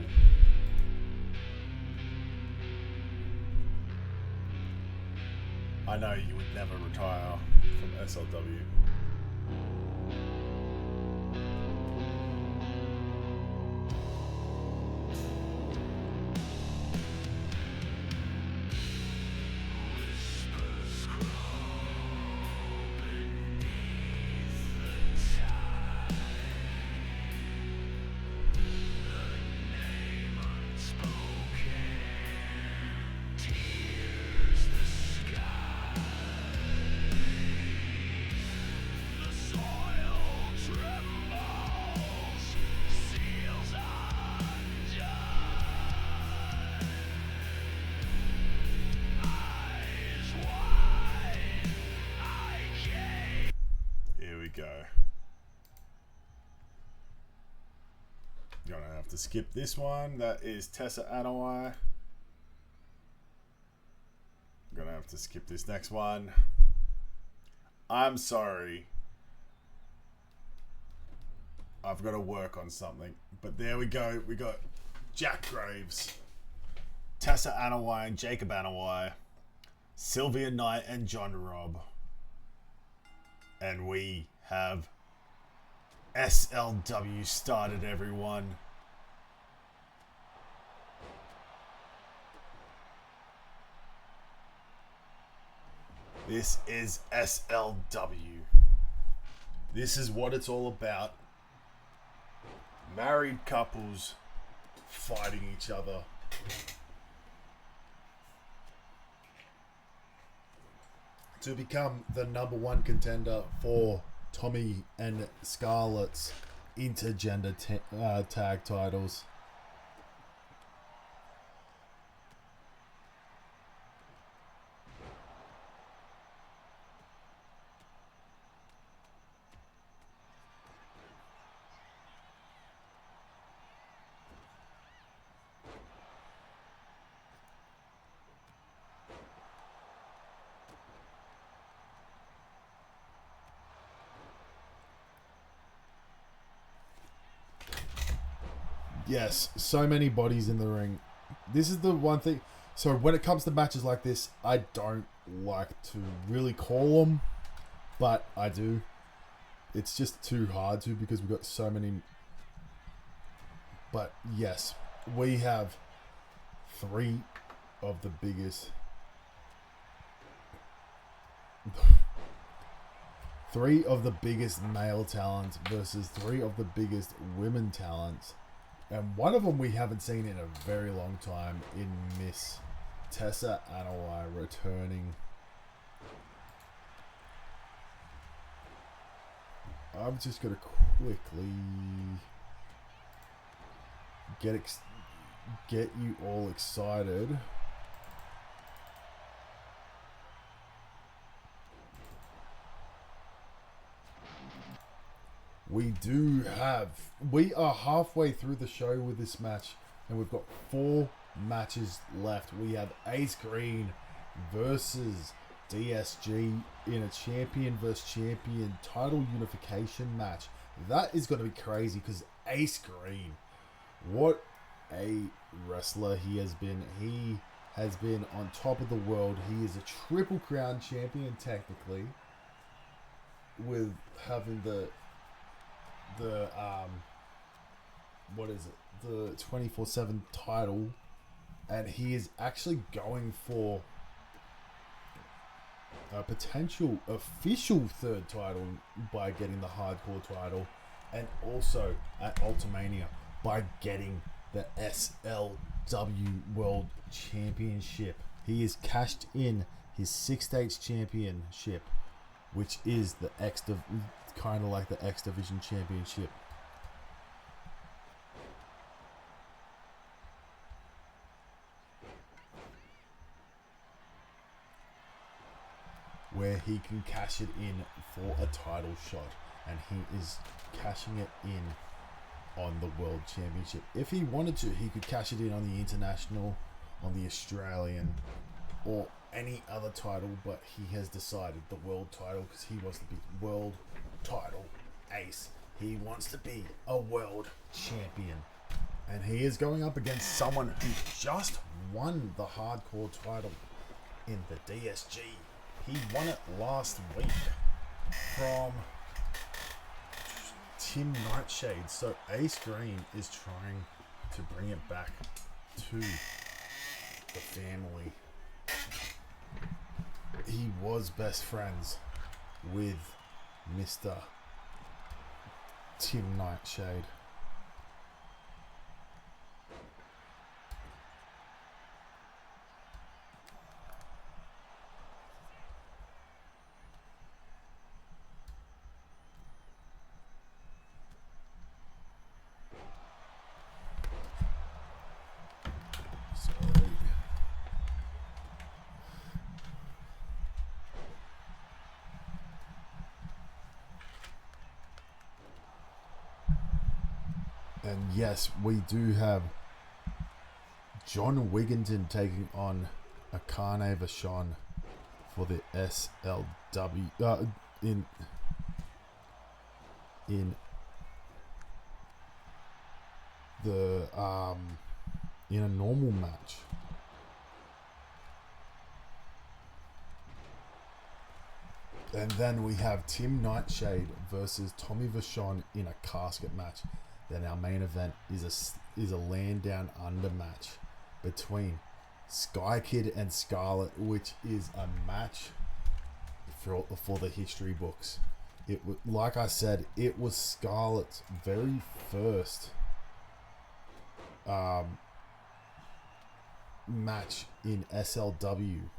[SPEAKER 1] I know you would never retire from SLW. Go. Gonna have to skip this one. That is Tessa Anoa'i. Gonna have to skip this next one. I'm sorry. I've got to work on something. But there we go. We got Jack Graves, Tessa Anoa'i and Jacob Anoa'i, Sylvia Knight and John Robb. And we have SLW started, everyone. This is SLW. This is what it's all about. Married couples fighting each other. To become the #1 contender for Tommy and Scarlett's intergender tag titles. Yes, so many bodies in the ring. This is the one thing. So when it comes to matches like this, I don't like to really call them, but I do. It's just too hard to because we've got so many. But yes, we have three of the biggest. Three of the biggest male talents versus three of the biggest women talents. And one of them we haven't seen in a very long time in Miss Tessa Anoa'i returning. I'm just going to quickly get you all excited. We are halfway through the show with this match, and we've got 4 matches left. We have Ace Green versus DSG in a champion versus champion title unification match. That is going to be crazy because Ace Green, what a wrestler he has been. He has been on top of the world. He is a Triple Crown champion technically, with having the 24/7 title, and he is actually going for a potential official 3rd title by getting the hardcore title, and also at Ultimania by getting the SLW World Championship. He has cashed in his 6-stage championship, which is the kind of like the X Division Championship. Where he can cash it in for a title shot, and he is cashing it in on the World Championship. If he wanted to, he could cash it in on the International, on the Australian, or any other title, but he has decided the world title because he wants to be world title ace. He wants to be a world champion, and he is going up against someone who just won the hardcore title in the DSG. He won it last week from Tim Nightshade. So Ace Green is trying to bring it back to the family. He was best friends with Mr. Tim Nightshade. And yes, we do have John Wigginton taking on Akane Vachon for the SLW in the in a normal match. And then we have Tim Nightshade versus Tommy Vachon in a casket match. Then our main event is a land down under match between Sky Kid and Scarlett, which is a match for the history books. It like I said, it was Scarlett's very first match in SLW.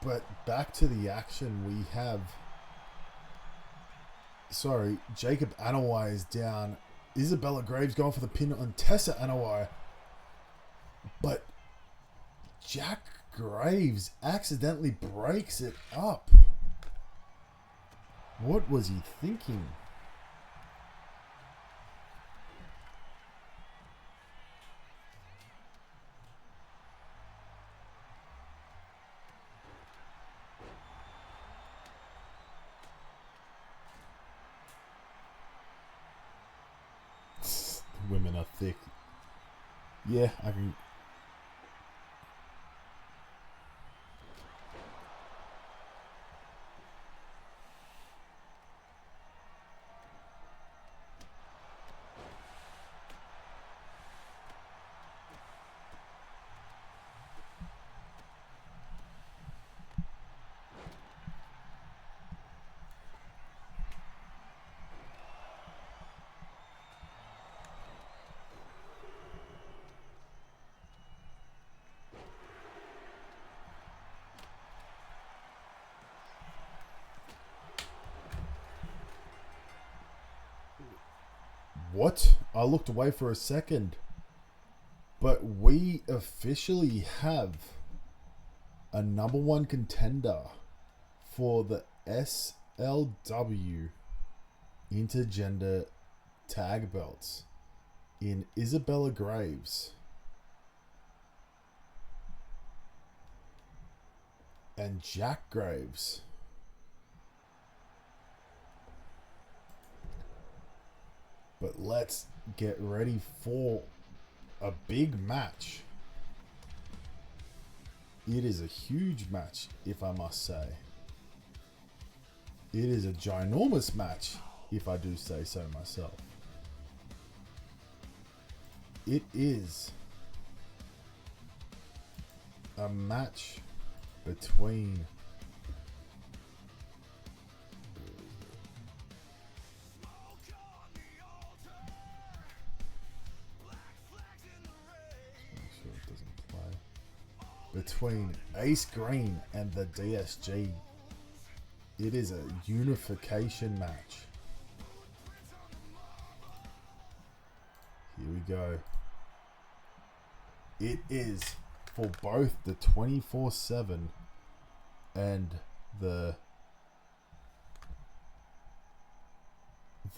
[SPEAKER 1] But back to the action, we have... Sorry, Jacob Anoa'i is down. Isabella Graves going for the pin on Tessa Anoa'i. But Jack Graves accidentally breaks it up. What was he thinking? Women are thick. Yeah, I can. What? I looked away for a second. But we officially have a number one contender for the SLW intergender tag belts in Isabella Graves and Jack Graves. But let's get ready for a big match. It is a huge match, if I must say. It is a ginormous match, if I do say so myself. It is a match between Ace Green and the DSG. It is a unification match. Here we go. It is for both the 24/7 and the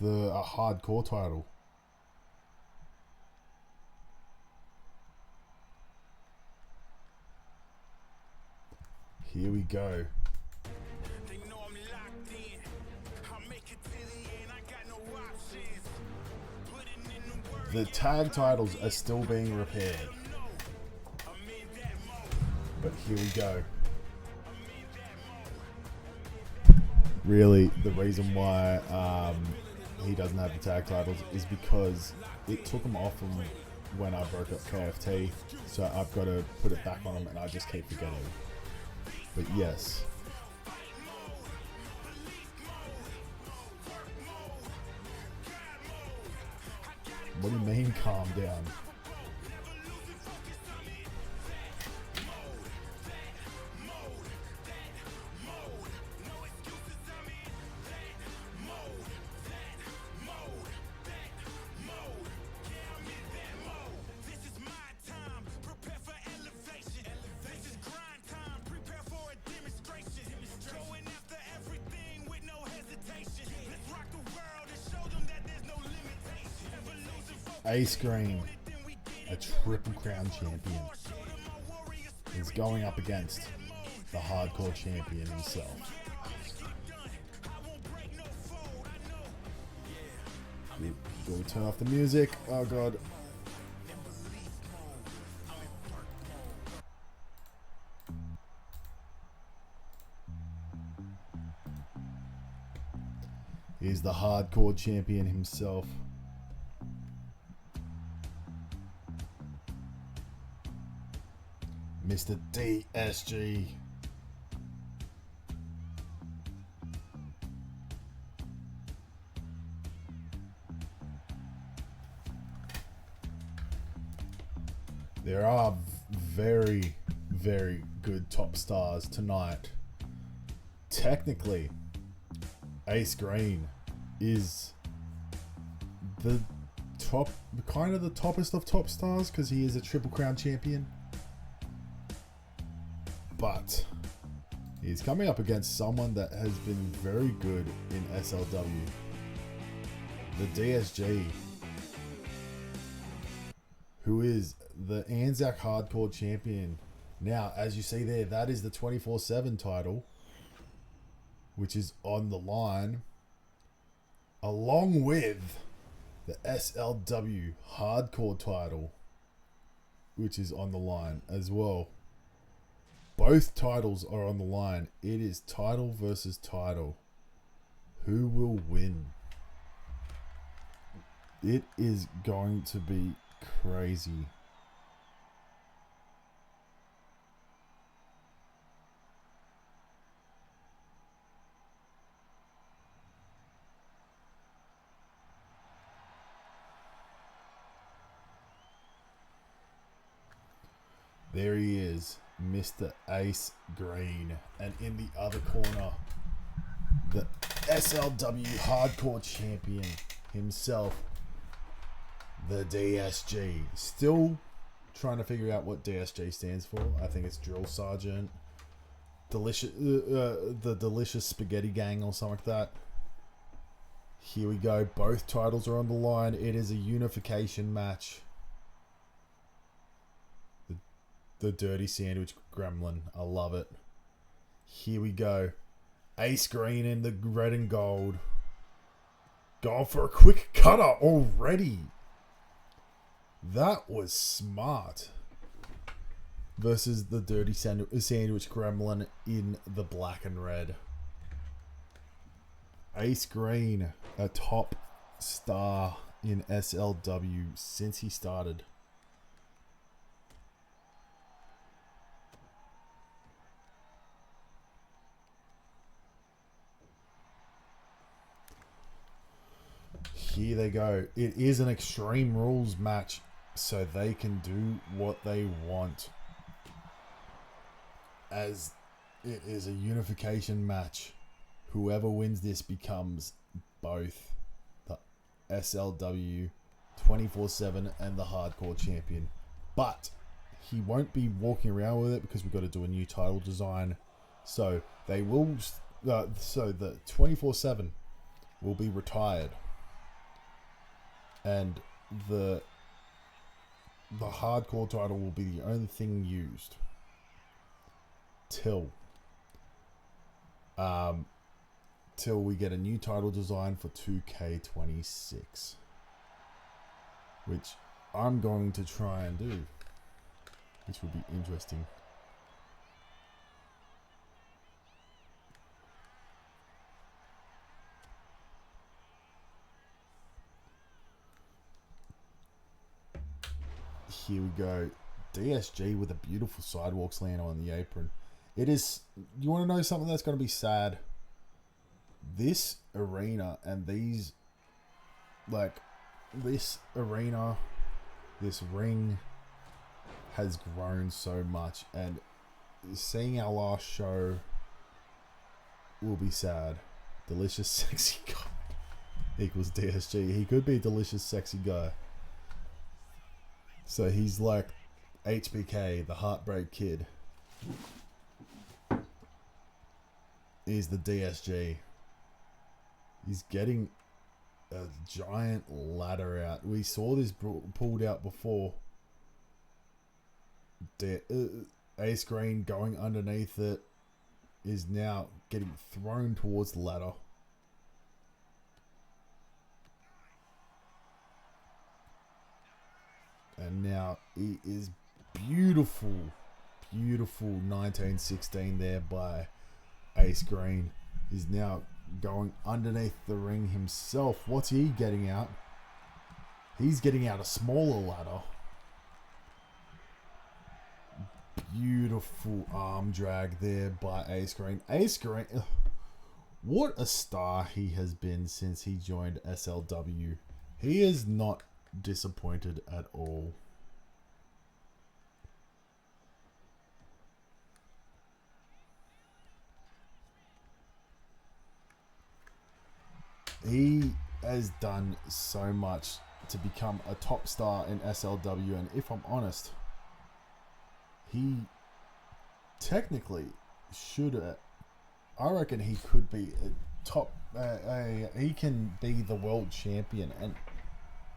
[SPEAKER 1] hardcore title. Here we go.
[SPEAKER 2] They know I'm locked in. I'll make it to the end. I got no options. Putting in the work.
[SPEAKER 1] The tag titles are still being repaired.
[SPEAKER 2] I'm in that mode.
[SPEAKER 1] But here we go. Really, the reason why he doesn't have the tag titles is because it took him off from when I broke up KFT. So I've got to put it back on him and I just keep forgetting. But yes. What do you mean, calm down? Ace Green, a Triple Crown champion, is going up against the hardcore champion himself. Do we turn off the music? Oh god. He's the hardcore champion himself. Mr. DSG. There are very, very good top stars tonight. Technically, Ace Green is the top, kind of the toppest of top stars because he is a Triple Crown champion. But he's coming up against someone that has been very good in SLW. The DSG, who is the Anzac Hardcore champion. Now, as you see there, that is the 24/7 title, which is on the line, along with the SLW Hardcore title, which is on the line as well. Both titles are on the line. It is title versus title. Who will win? It is going to be crazy. There he is, Mr. Ace Green. And in the other corner, the SLW Hardcore Champion himself, the DSG. Still trying to figure out what DSG stands for. I think it's Drill Sergeant, the Delicious Spaghetti Gang or something like that. Here we go. Both titles are on the line. It is a unification match. The Dirty Sandwich Gremlin. I love it. Here we go. Ace Green in the red and gold. Going for a quick cutter already. That was smart. Versus the Dirty Sandwich Gremlin in the black and red. Ace Green, a top star in SLW since he started. Here they go. It is an Extreme Rules match, so they can do what they want. As it is a unification match. Whoever wins this becomes both the SLW 24/7 and the Hardcore Champion. But he won't be walking around with it because we've got to do a new title design. So they will. So the 24/7 will be retired, and the Hardcore title will be the only thing used till we get a new title design for 2K26, which I'm going to try and do, which would be interesting. Here we go. DSG with a beautiful sidewalk slam on the apron. It is. You want to know something that's going to be sad? This arena and these, this arena, this ring has grown so much, and seeing our last show will be sad. Delicious Sexy Guy equals DSG. He could be a Delicious Sexy Guy. So he's like HBK, the Heartbreak Kid. He's the DSG. He's getting a giant ladder out. We saw this pulled out before. Ace Green going underneath it is now getting thrown towards the ladder. And now it is beautiful 1916 there by Ace Green. Is now going underneath the ring himself. What's he getting out? He's getting out a smaller ladder. Beautiful arm drag there by Ace Green. Ace Green, what a star he has been since he joined SLW. He is not disappointed at all. He has done so much to become a top star in SLW, and if I'm honest, he technically should. I reckon he could be a top. He can be the world champion, and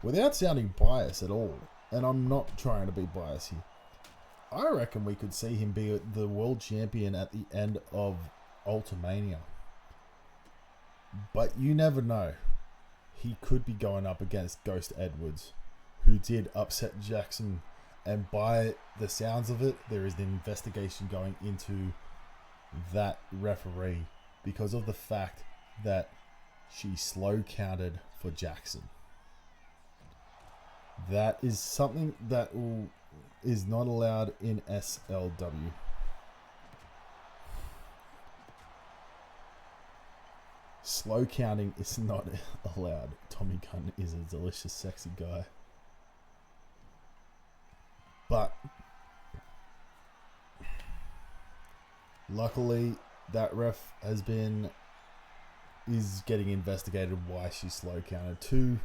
[SPEAKER 1] without sounding biased at all, and I'm not trying to be biased here, I reckon we could see him be the world champion at the end of Ultimania. But you never know. He could be going up against Ghost Edwards, who did upset Jackson, and by the sounds of it, there is an investigation going into that referee because of the fact that she slow counted for Jackson. That is something that is not allowed in SLW. Slow counting is not allowed. Tommy Gunn is a Delicious Sexy Guy. But luckily that ref is getting investigated why she slow counted.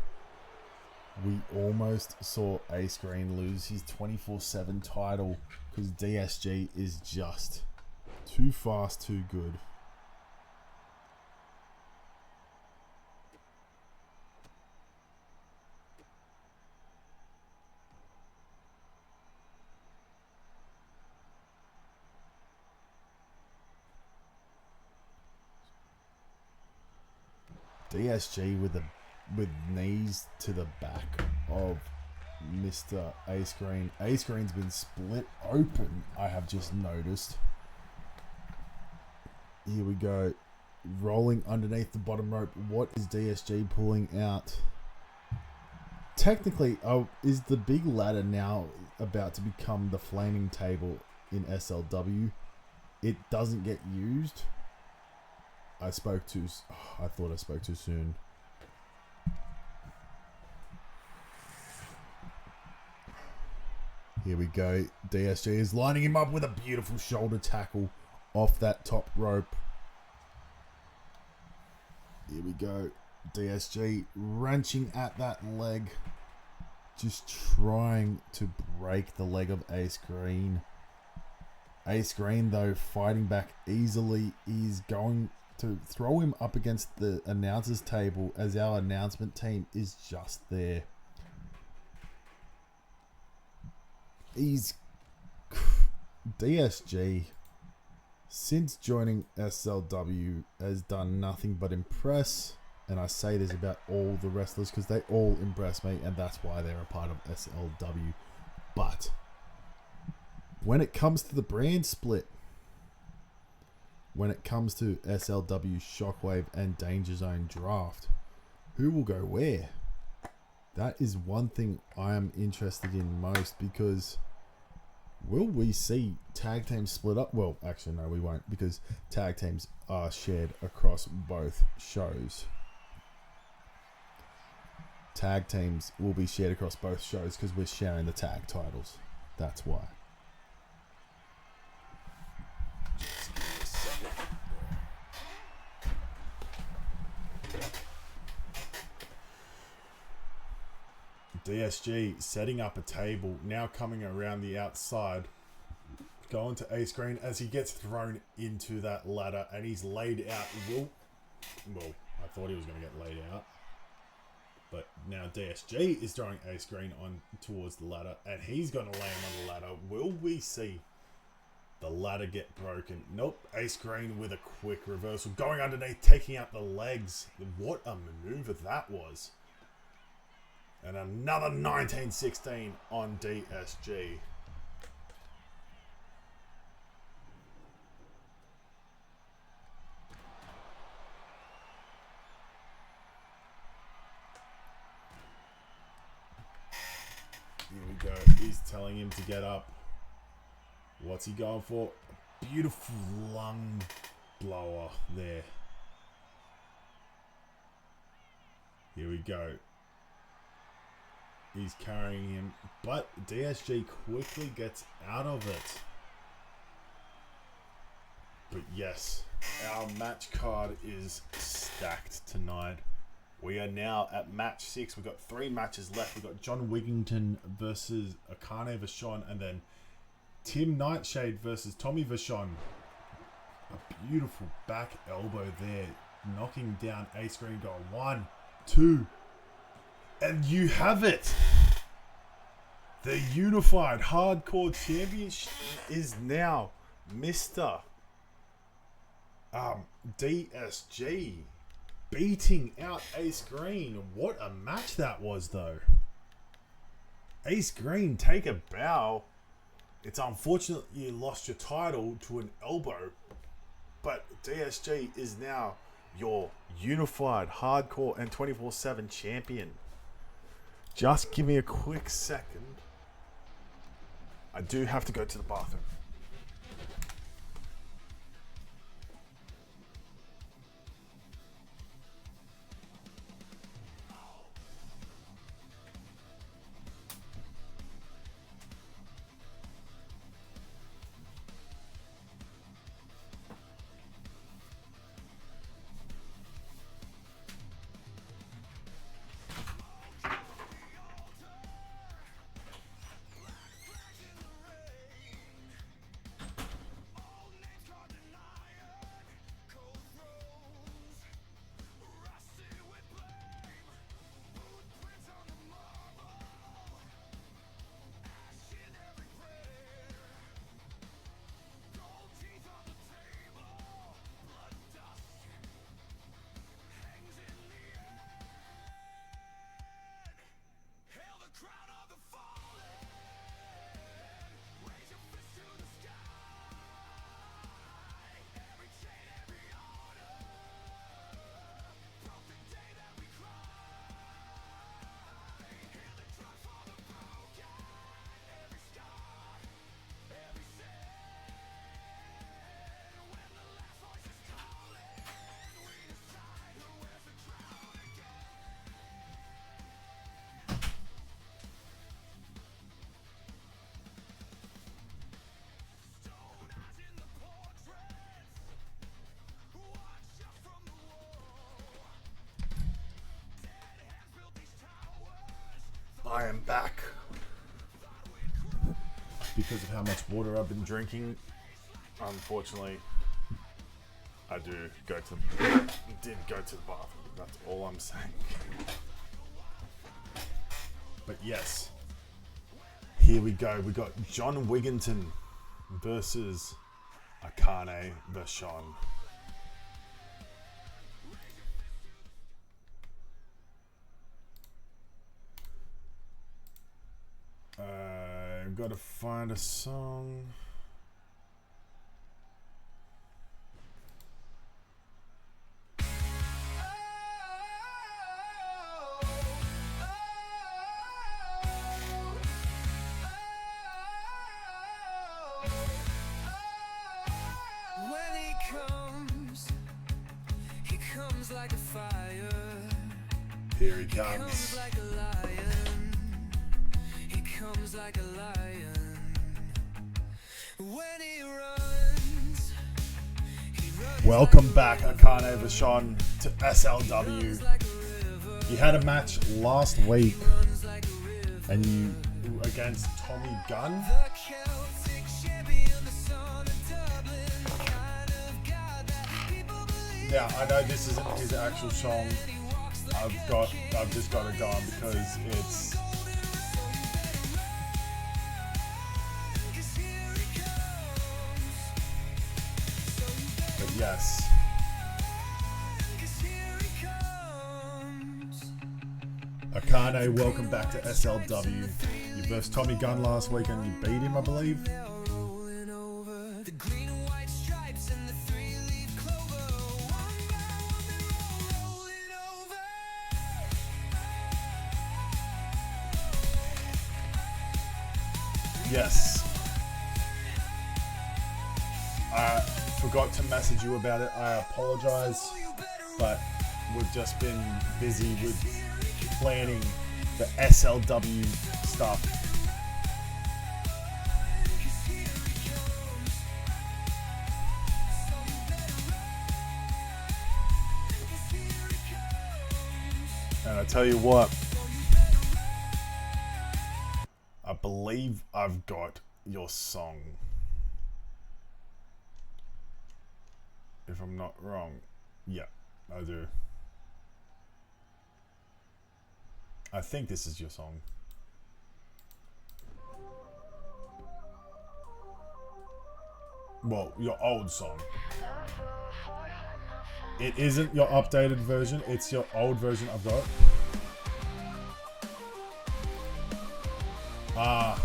[SPEAKER 1] We almost saw Ace Green lose his 24/7 title because DSG is just too fast, too good. DSG with knees to the back of Mr. Ace Green. Ace Green's been split open, I have just noticed. Here we go. Rolling underneath the bottom rope. What is DSG pulling out? Technically, is the big ladder now about to become the flaming table in SLW? It doesn't get used. I thought I spoke too soon. Here we go. DSG is lining him up with a beautiful shoulder tackle off that top rope. Here we go. DSG wrenching at that leg. Just trying to break the leg of Ace Green. Ace Green, though, fighting back easily, is going to throw him up against the announcer's table as our announcement team is just there. DSG, since joining SLW, has done nothing but impress. And I say this about all the wrestlers because they all impress me, and that's why they're a part of SLW. But when it comes to the brand split, when it comes to SLW Shockwave and Dangerzone draft, who will go where? That is one thing I am interested in most, because will we see tag teams split up? Well, actually, no, we won't, because tag teams are shared across both shows. Tag teams will be shared across both shows because we're sharing the tag titles. That's why. DSG setting up a table, now coming around the outside, going to Ace Green as he gets thrown into that ladder, and he's laid out. Well, I thought he was going to get laid out. But now DSG is throwing Ace Green on towards the ladder, and he's going to lay him on the ladder. Will we see the ladder get broken? Nope. Ace Green with a quick reversal, going underneath, taking out the legs. What a maneuver that was. And another 1916 on DSG. Here we go. He's telling him to get up. What's he going for? Beautiful lung blower there. Here we go. He's carrying him, but DSG quickly gets out of it. But yes, our match card is stacked tonight. We are now at match 6. We've got 3 matches left. We've got John Wigington versus Akane Vachon, and then Tim Nightshade versus Tommy Vachon. A beautiful back elbow there, knocking down Ace Green. Going 1, 2, and you have it. The unified hardcore championship is now Mr. DSG beating out Ace Green. What a match that was, though. Ace Green, take a bow. It's unfortunate you lost your title to an elbow, but DSG is now your unified hardcore and 24/7 champion. Just give me a quick second. I do have to go to the bathroom. I am back. Because of how much water I've been drinking, unfortunately, I did go to the bathroom. That's all I'm saying. But yes, here we go. We got John Wigginton versus Akane Vachon. I've got to find a song.
[SPEAKER 4] When he comes like a fire.
[SPEAKER 1] Here he comes.
[SPEAKER 4] Like a lion. He comes like a lion. When he runs,
[SPEAKER 1] Welcome back, Akane Vachon, to SLW.
[SPEAKER 4] like a river.
[SPEAKER 1] You had a match last week,
[SPEAKER 4] Runs like a river.
[SPEAKER 1] and you against Tommy Gunn.
[SPEAKER 4] The Celtic champion, the son of Dublin, kind of god that people believe.
[SPEAKER 1] Now I know this isn't his actual song. I've just got to go on because it's. But yes, Akane, welcome back to SLW. You versed Tommy Gunn last week and you beat him, I believe.
[SPEAKER 4] Rolling over the green and white stripes and the three-leaf clover. One by one they roll, rolling over.
[SPEAKER 1] Yes. I forgot to message you about it. I apologize, but we've just been busy with planning the SLW stuff. And I tell you what, I believe I've got your song. If I'm not wrong. Yeah, I do. I think this is your song. Well, your old song. It isn't your updated version, it's your old version I've got. Ah,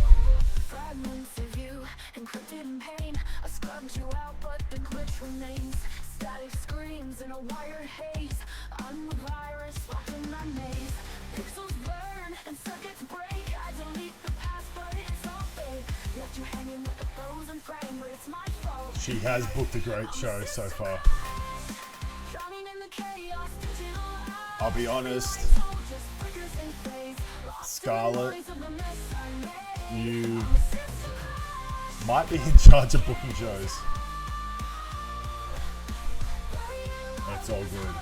[SPEAKER 3] Fragments of you, encrypted in pain. I scrubbed you out, but the glitch remains. Static screams in a wired haze. I'm the virus locked in my maze. Pixels burn and circuits break. I delete the past, but it's all fake. Left you hanging with a frozen frame, but it's my fault.
[SPEAKER 1] she has booked a great show so far.
[SPEAKER 3] Drowning in the chaos, till I
[SPEAKER 1] I'll be honest,
[SPEAKER 3] all just flickers and fades. Lost in the
[SPEAKER 1] Scarlett,
[SPEAKER 3] noise of the mess I made.
[SPEAKER 1] you might be in charge of booking shows. It's all good.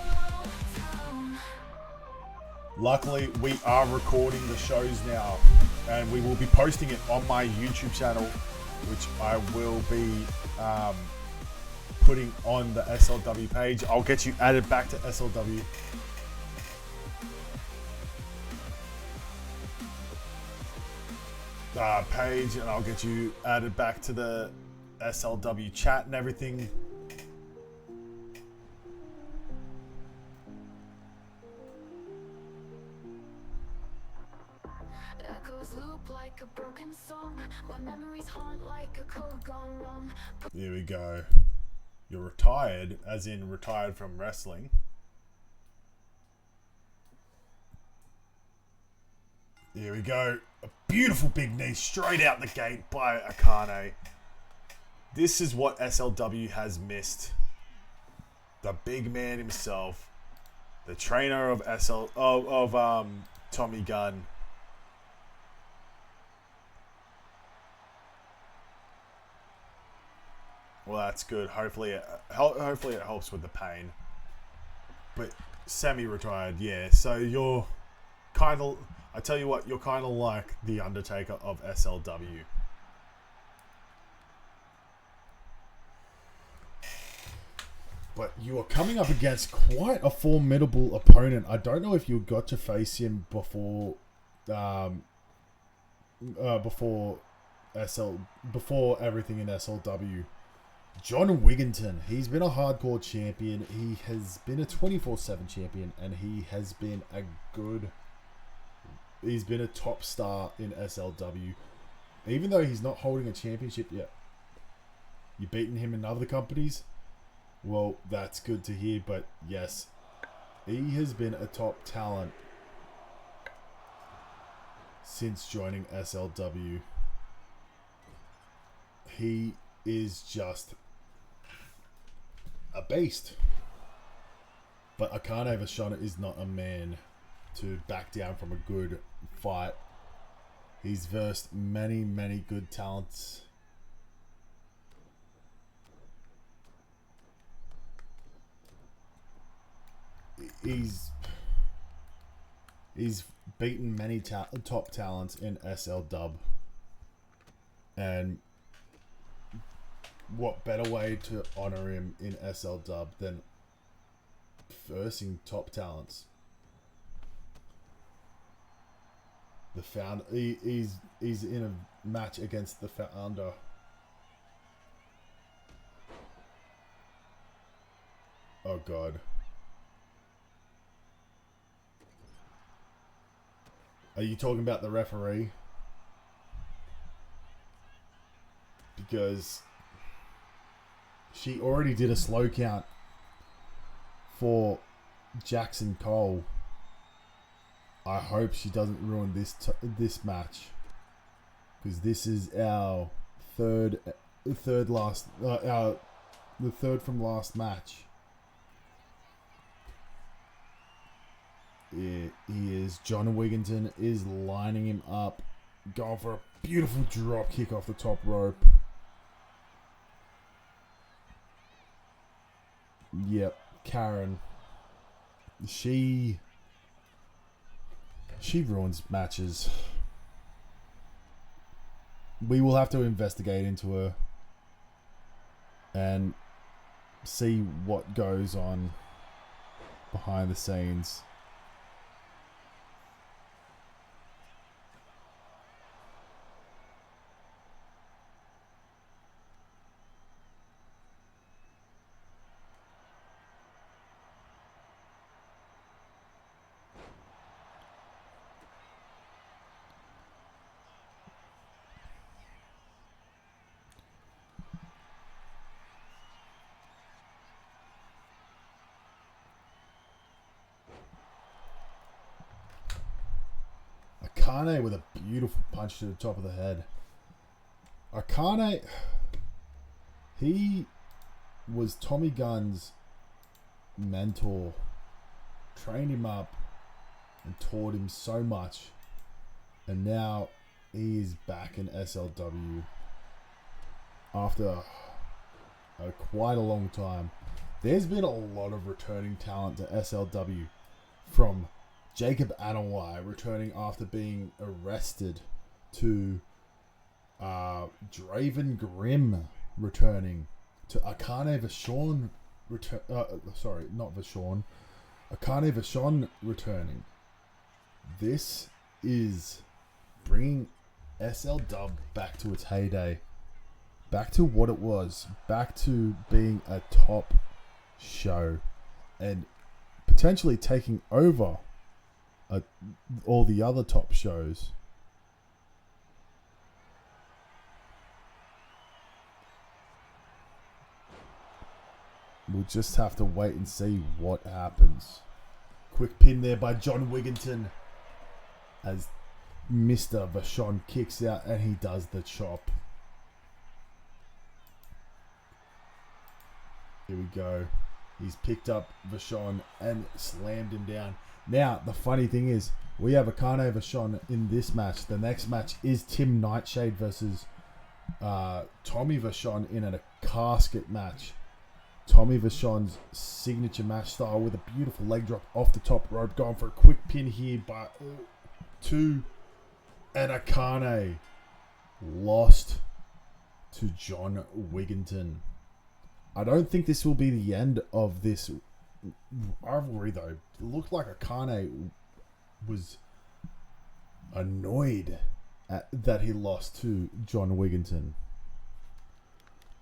[SPEAKER 1] Luckily, we are recording the shows now, and we will be posting it on my YouTube channel, which I will be putting on the SLW page. I'll get you added back to SLW. Page, and I'll get you added back to the SLW chat and everything.
[SPEAKER 3] Echoes loop like a broken song. My memories haunt like a code gone wrong.
[SPEAKER 1] Here we go. You're retired, as in retired from wrestling. Here we go. A beautiful big knee straight out the gate by Akane. This is what SLW has missed. The big man himself, the trainer of Tommy Gunn. Well, that's good. Hopefully it helps with the pain. But semi-retired, yeah. So you're kind of, I tell you what, you're kind of like the Undertaker of SLW. But you are coming up against quite a formidable opponent. I don't know if you got to face him before before everything in SLW. John Wigginton. He's been a hardcore champion. He has been a 24/7 champion, and he has been he's been a top star in SLW. Even though he's not holding a championship yet. You've beaten him in other companies? Well, that's good to hear, but yes, he has been a top talent since joining SLW. He is just a beast. But Akane Vachon is not a man to back down from a good fight. He's versed many, many good talents. He's beaten many top talents in SLW, and what better way to honor him in SLW than versing top talents? The founder, he's in a match against the founder. Oh God. Are you talking about the referee? Because she already did a slow count for Jackson Cole. I hope she doesn't ruin this match, because this is our the third from last match. He is. John Wigginton is lining him up, going for a beautiful drop kick off the top rope. Yep, Karen. She ruins matches. We will have to investigate into her and see what goes on behind the scenes. Akane with a beautiful punch to the top of the head. Akane, he was Tommy Gunn's mentor, trained him up and taught him so much, and now he is back in SLW after quite a long time. There's been a lot of returning talent to SLW, from Jacob Anoa'i returning after being arrested, to Draven Grimm returning, to Akane Vachon Akane Vachon returning. This is bringing SLW back to its heyday, back to what it was, back to being a top show, and potentially taking over all the other top shows. We'll just have to wait and see what happens. Quick pin there by John Wigginton as Mr. Vachon kicks out, and he does the chop. Here we go. He's picked up Vachon and slammed him down. Now, the funny thing is, we have Akane Vachon in this match. The next match is Tim Nightshade versus Tommy Vachon in a casket match. Tommy Vachon's signature match style with a beautiful leg drop off the top rope, going for a quick pin here, but 2. And Akane lost to John Wigginton. I don't think this will be the end of this rivalry, though. It looked like Akane was annoyed that he lost to John Wigginton.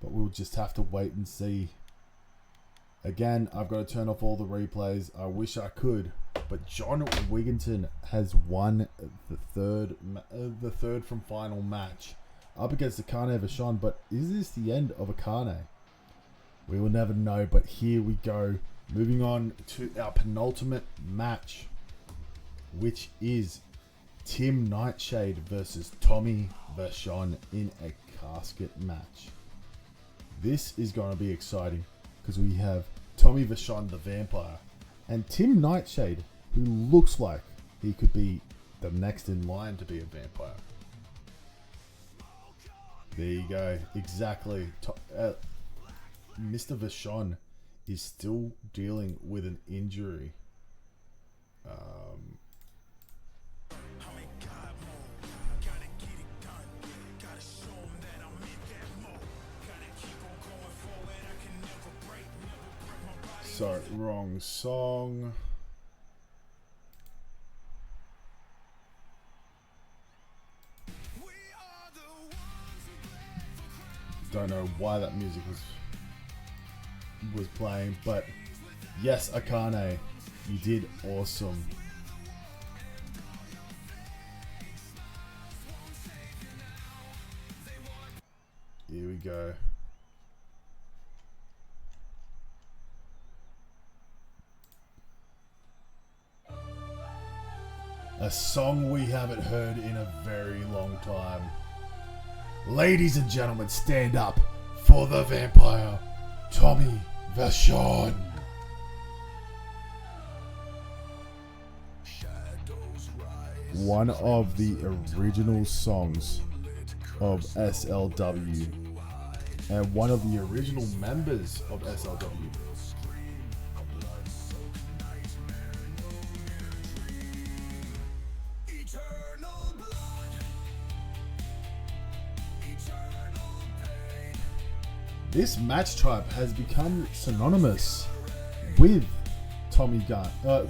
[SPEAKER 1] But we'll just have to wait and see. Again, I've got to turn off all the replays. I wish I could. But John Wigginton has won the third from final match up against Akane Vachon. But is this the end of Akane? We will never know. But here we go. Moving on to our penultimate match, which is Tim Nightshade versus Tommy Vachon in a casket match. This is going to be exciting because we have Tommy Vachon, the vampire, and Tim Nightshade, who looks like he could be the next in line to be a vampire. There you go. Exactly. Mr. Vachon is still dealing with an injury. Sorry, wrong song. Don't know why that music was playing, but yes, Akane, you did awesome. Here we go. A song we haven't heard in a very long time. Ladies and gentlemen, stand up for the vampire, Tommy Vachon. One of the original songs of SLW and one of the original members of SLW. This match type has become synonymous with Tommy Vachon.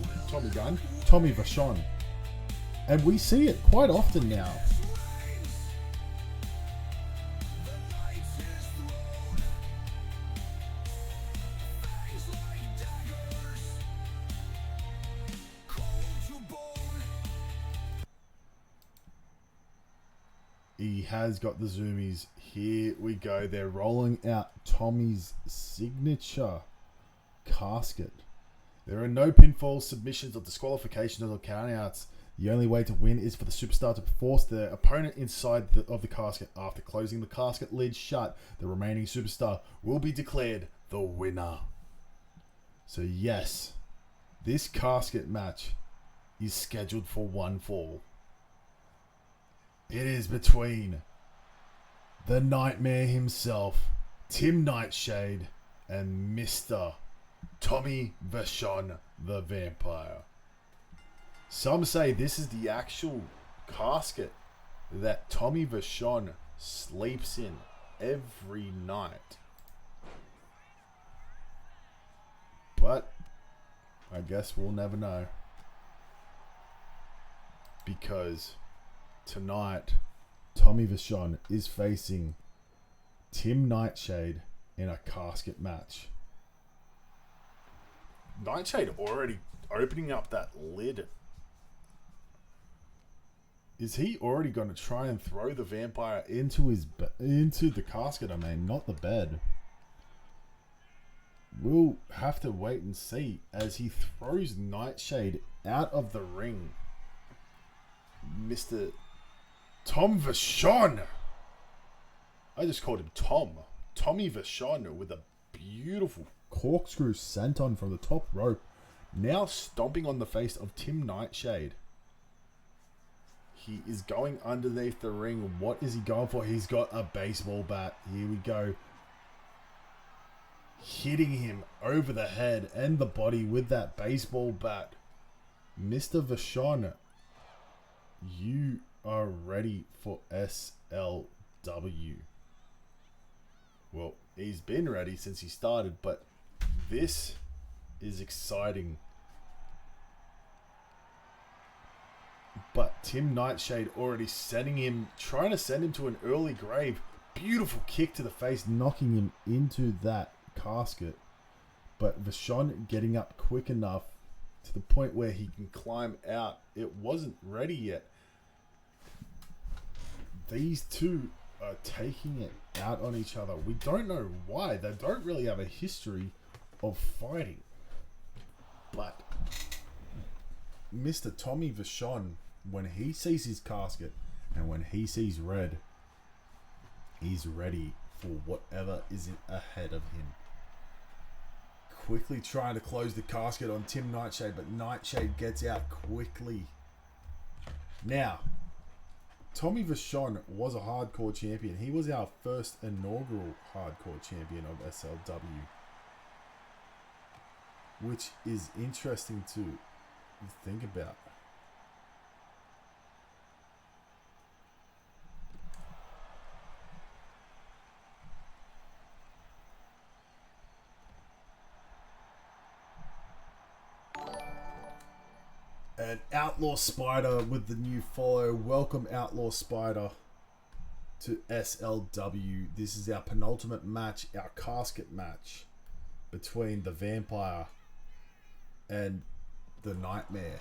[SPEAKER 1] And we see it quite often now. He has got the zoomies. Here we go. They're rolling out Tommy's signature casket. There are no pinfalls, submissions, or disqualifications or countouts. The only way to win is for the superstar to force their opponent inside of the casket. After closing the casket lid shut, the remaining superstar will be declared the winner. So yes, this casket match is scheduled for one fall. It is between the Nightmare himself, Tim Nightshade, and Mr. Tommy Vachon, the vampire. Some say this is the actual casket that Tommy Vachon sleeps in every night. But I guess we'll never know. Because tonight, Tommy Vachon is facing Tim Nightshade in a casket match. Nightshade already opening up that lid. Is he already going to try and throw the vampire into the casket? I mean, not the bed. We'll have to wait and see as he throws Nightshade out of the ring. Mr. Tom Vachon. I just called him Tom. Tommy Vachon with a beautiful corkscrew senton from the top rope. Now stomping on the face of Tim Nightshade. He is going underneath the ring. What is he going for? He's got a baseball bat. Here we go. Hitting him over the head and the body with that baseball bat. Mr. Vachon you are ready for SLW. Well, he's been ready since he started, but this is exciting. But Tim Nightshade already trying to send him to an early grave. Beautiful kick to the face, knocking him into that casket. But Vachon getting up quick enough to the point where he can climb out. It wasn't ready yet. These two are taking it out on each other. We don't know why. They don't really have a history of fighting. But Mr. Tommy Vachon, when he sees his casket and when he sees red, he's ready for whatever is ahead of him. Quickly trying to close the casket on Tim Nightshade, but Nightshade gets out quickly. Now, Tommy Vachon was a hardcore champion. He was our first inaugural hardcore champion of SLW, which is interesting to think about. And Outlaw Spider with the new follow. Welcome, Outlaw Spider, to SLW. This is our penultimate match, our casket match between the Vampire and the Nightmare.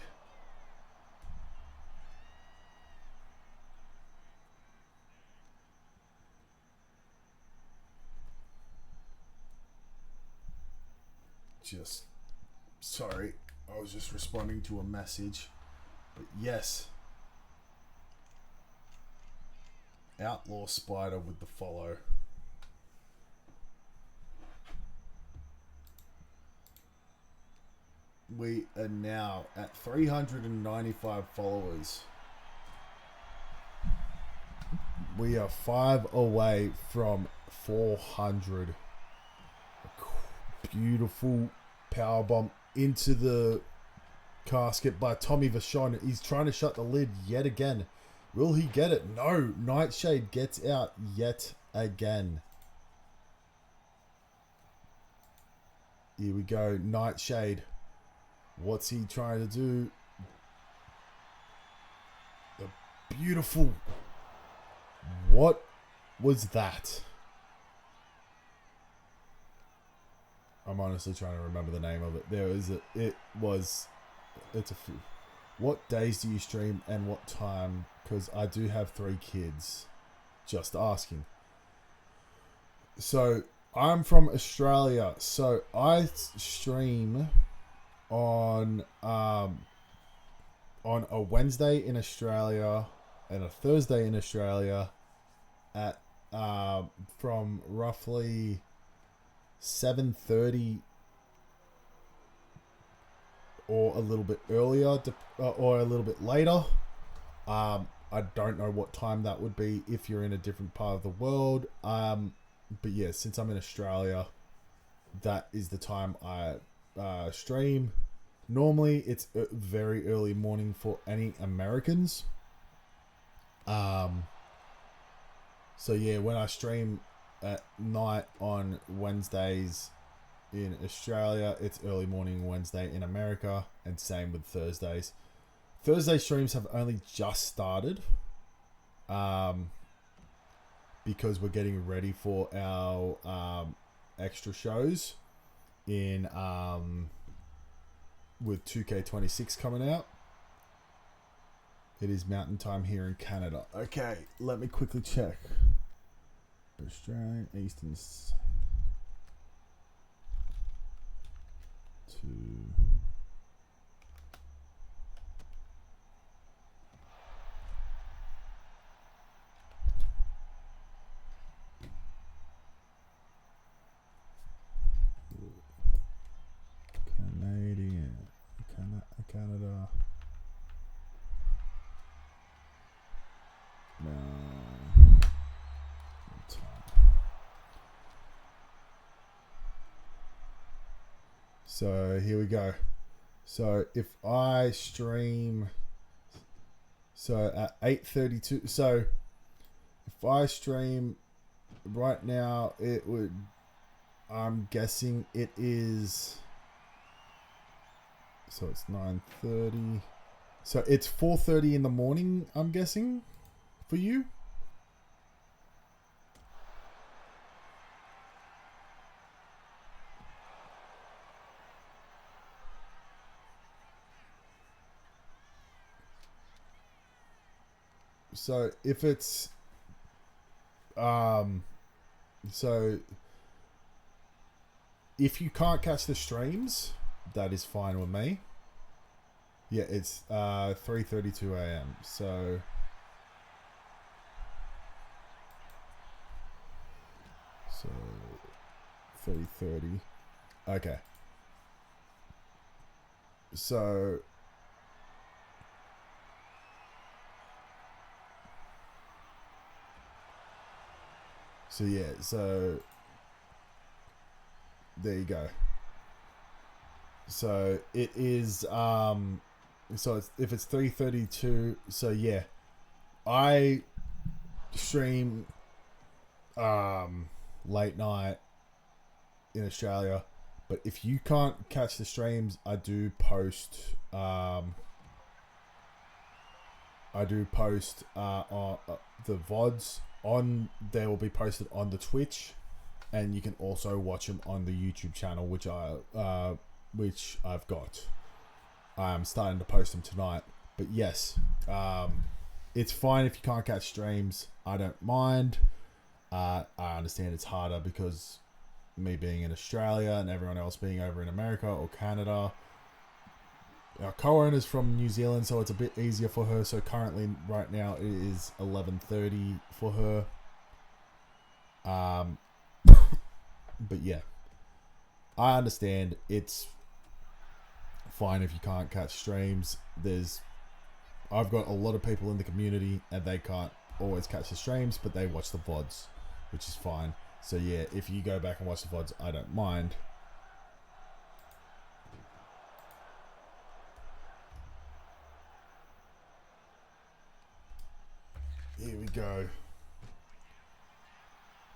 [SPEAKER 1] Sorry, I was just responding to a message. But yes, Outlaw Spider with the follow. We are now at 395 followers. We are 5 away from 400. A beautiful powerbomb into the casket by Tommy Vachon. He's trying to shut the lid yet again. Will he get it? No. Nightshade gets out yet again. Here we go. Nightshade. What's he trying to do? The beautiful. What was that? I'm honestly trying to remember the name of it. It's a few. What days do you stream and what time? Because I do have 3 kids. Just asking. So I'm from Australia. So I stream on a Wednesday in Australia and a Thursday in Australia at from roughly 7:30 or a little bit earlier or a little bit later. I don't know what time that would be if you're in a different part of the world. But yeah, since I'm in Australia, that is the time I stream. Normally, it's a very early morning for any Americans. So yeah, when I stream at night on Wednesdays in Australia, it's early morning Wednesday in America, and same with Thursdays. Thursday streams have only just started, because we're getting ready for our extra shows in with 2K26 coming out. It is mountain time here in Canada. Okay, let me quickly check. Australian Eastern to Canada. No. So here we go. So if I stream So at 8:32. So if I stream right now, it would. I'm guessing it is. So it's 9:30. So it's 4:30 in the morning. I'm guessing for you. So if it's so if you can't catch the streams, that is fine with me. Yeah, it's 3:32 a.m. So 3:30. Okay. So yeah, so there you go. So it is so it's, if it's 3:32, so yeah, I stream late night in Australia, but if you can't catch the streams, I do post on the VODs on. They will be posted on the Twitch, and you can also watch them on the YouTube channel, which I've got. I'm starting to post them tonight. But yes, it's fine if you can't catch streams. I don't mind. I understand it's harder because me being in Australia and everyone else being over in America or Canada. Our co-owner's from New Zealand, so it's a bit easier for her. So currently, right now, it is 11:30 for her. But yeah, I understand it's fine if you can't catch streams. I've got a lot of people in the community and they can't always catch the streams, but they watch the VODs, which is fine. So yeah, if you go back and watch the VODs, I don't mind. Here we go.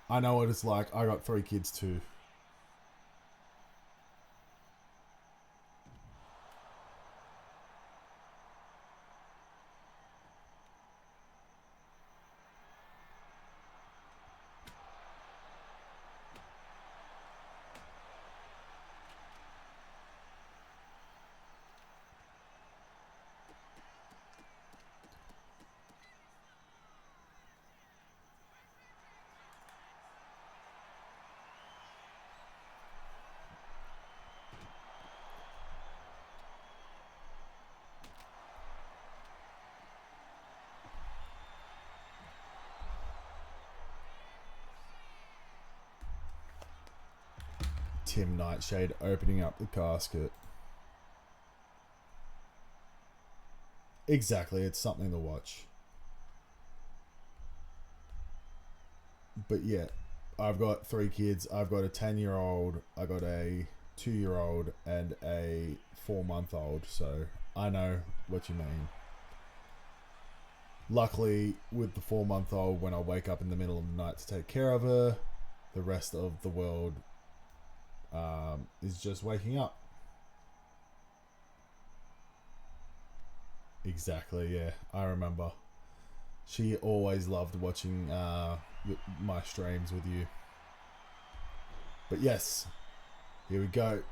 [SPEAKER 1] I know what it's like. I got 3 kids too. Tim Nightshade opening up the casket. Exactly, it's something to watch. But yeah, I've got 3 kids. I've got a 10-year-old, I got a 2-year-old, and a 4-month-old. So I know what you mean. Luckily, with the 4-month-old, when I wake up in the middle of the night to take care of her, the rest of the world is just waking up. Exactly, yeah. I remember. She always loved watching my streams with you. But yes, here we go.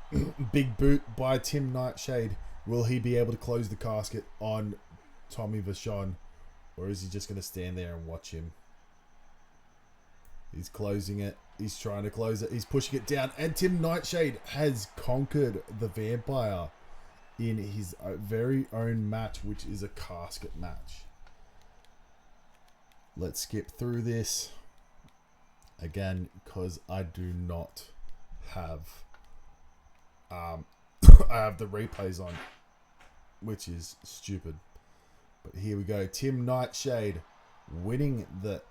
[SPEAKER 1] Big boot by Tim Nightshade. Will he be able to close the casket on Tommy Vachon? Or is he just going to stand there and watch him? He's closing it. He's trying to close it. He's pushing it down. And Tim Nightshade has conquered the vampire in his very own match, which is a casket match. Let's skip through this. Again, because I do not have... I have the replays on, which is stupid. But here we go. Tim Nightshade winning the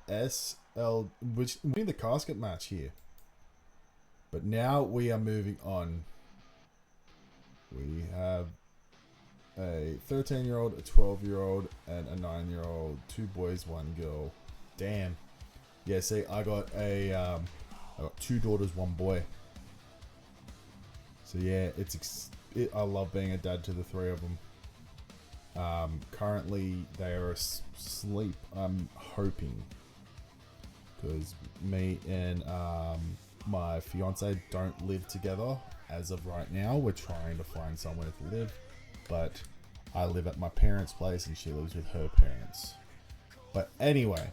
[SPEAKER 1] winning the casket match here. But now we are moving on. We have a 13-year-old, a 12-year-old, and a 9-year-old. 2 boys, 1 girl. Damn. Yeah, see, I got 2 daughters, 1 boy. So yeah, I love being a dad to the 3 of them. Currently, they are asleep. I'm hoping, because me and my fiance don't live together as of right now. We're trying to find somewhere to live, but I live at my parents' place and she lives with her parents. But anyway,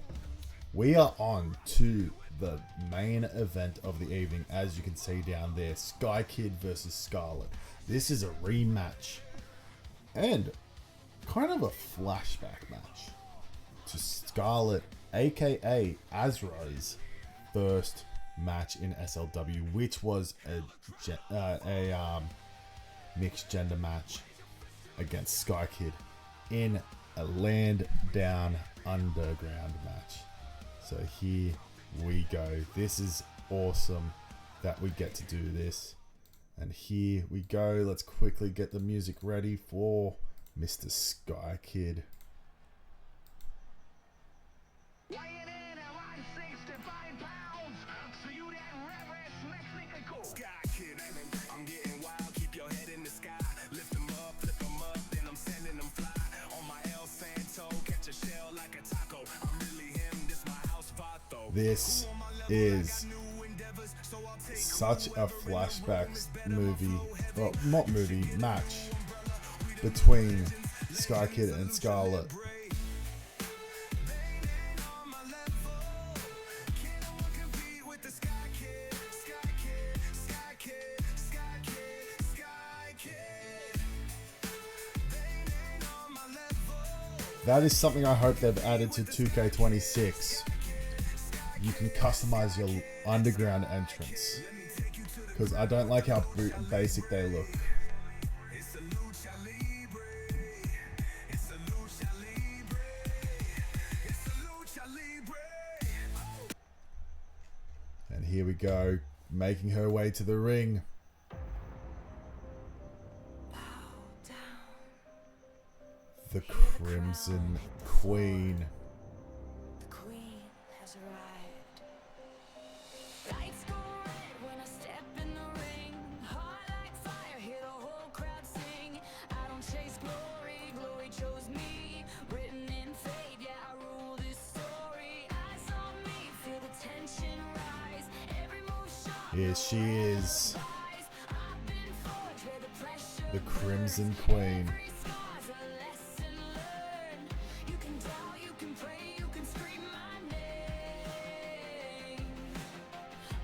[SPEAKER 1] we are on to the main event of the evening. As you can see down there, Sky Kid versus Scarlet. This is a rematch and kind of a flashback match to Scarlet, aka Azra's first match in SLW, which was a mixed gender match against Sky Kid in a land down underground match. So here we go. This is awesome that we get to do this. And here we go. Let's quickly get the music ready for Mr. Sky Kid.
[SPEAKER 4] Weighing in at 165 pounds, so you that reverence Mexican cool.
[SPEAKER 2] Sky Kid, I'm getting wild. Keep your head in the sky. Lift them up, flip them up, then I'm sending them fly. On my El Santo, catch a shell like a taco. I'm really him, this my house vato.
[SPEAKER 1] This is such a flashback movie, well, not movie, match between Sky Kid and Scarlet. That is something I hope they've added to 2K26. You can customize your underground entrance, because I don't like how basic they look. And here we go, making her way to the ring. The Crimson Queen.
[SPEAKER 3] The queen has arrived. Lights go red when I step in the ring. Heart like fire, hear the whole crowd sing. I don't chase glory, glory chose me. Written in fate, yeah, I rule this story. Eyes on me, feel the tension rise. Every move sharp.
[SPEAKER 1] Here she is,
[SPEAKER 3] I've been forged where the pressure
[SPEAKER 1] the Crimson Queen.
[SPEAKER 3] every scar's a lesson learned. You can doubt, you can pray, you can scream my name.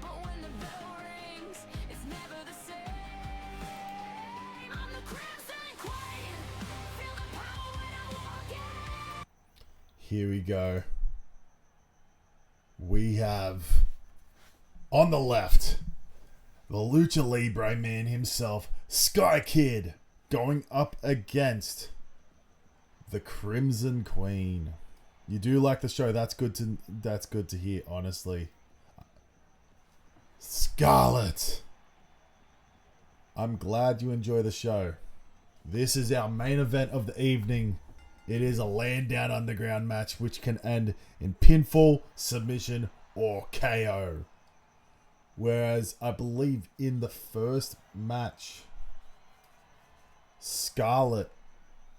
[SPEAKER 3] But when the bell rings, it's never the same. I'm the Crimson Queen. Feel the power when I walk in.
[SPEAKER 1] Here we go. We have on the left the Lucha Libre man himself, Sky Kid, going up against the Crimson Queen. You do like the show. That's good to hear, honestly. Scarlet, I'm glad you enjoy the show. This is our main event of the evening. It is a land down underground match which can end in pinfall, submission, or KO. Whereas I believe in the first match, Scarlet,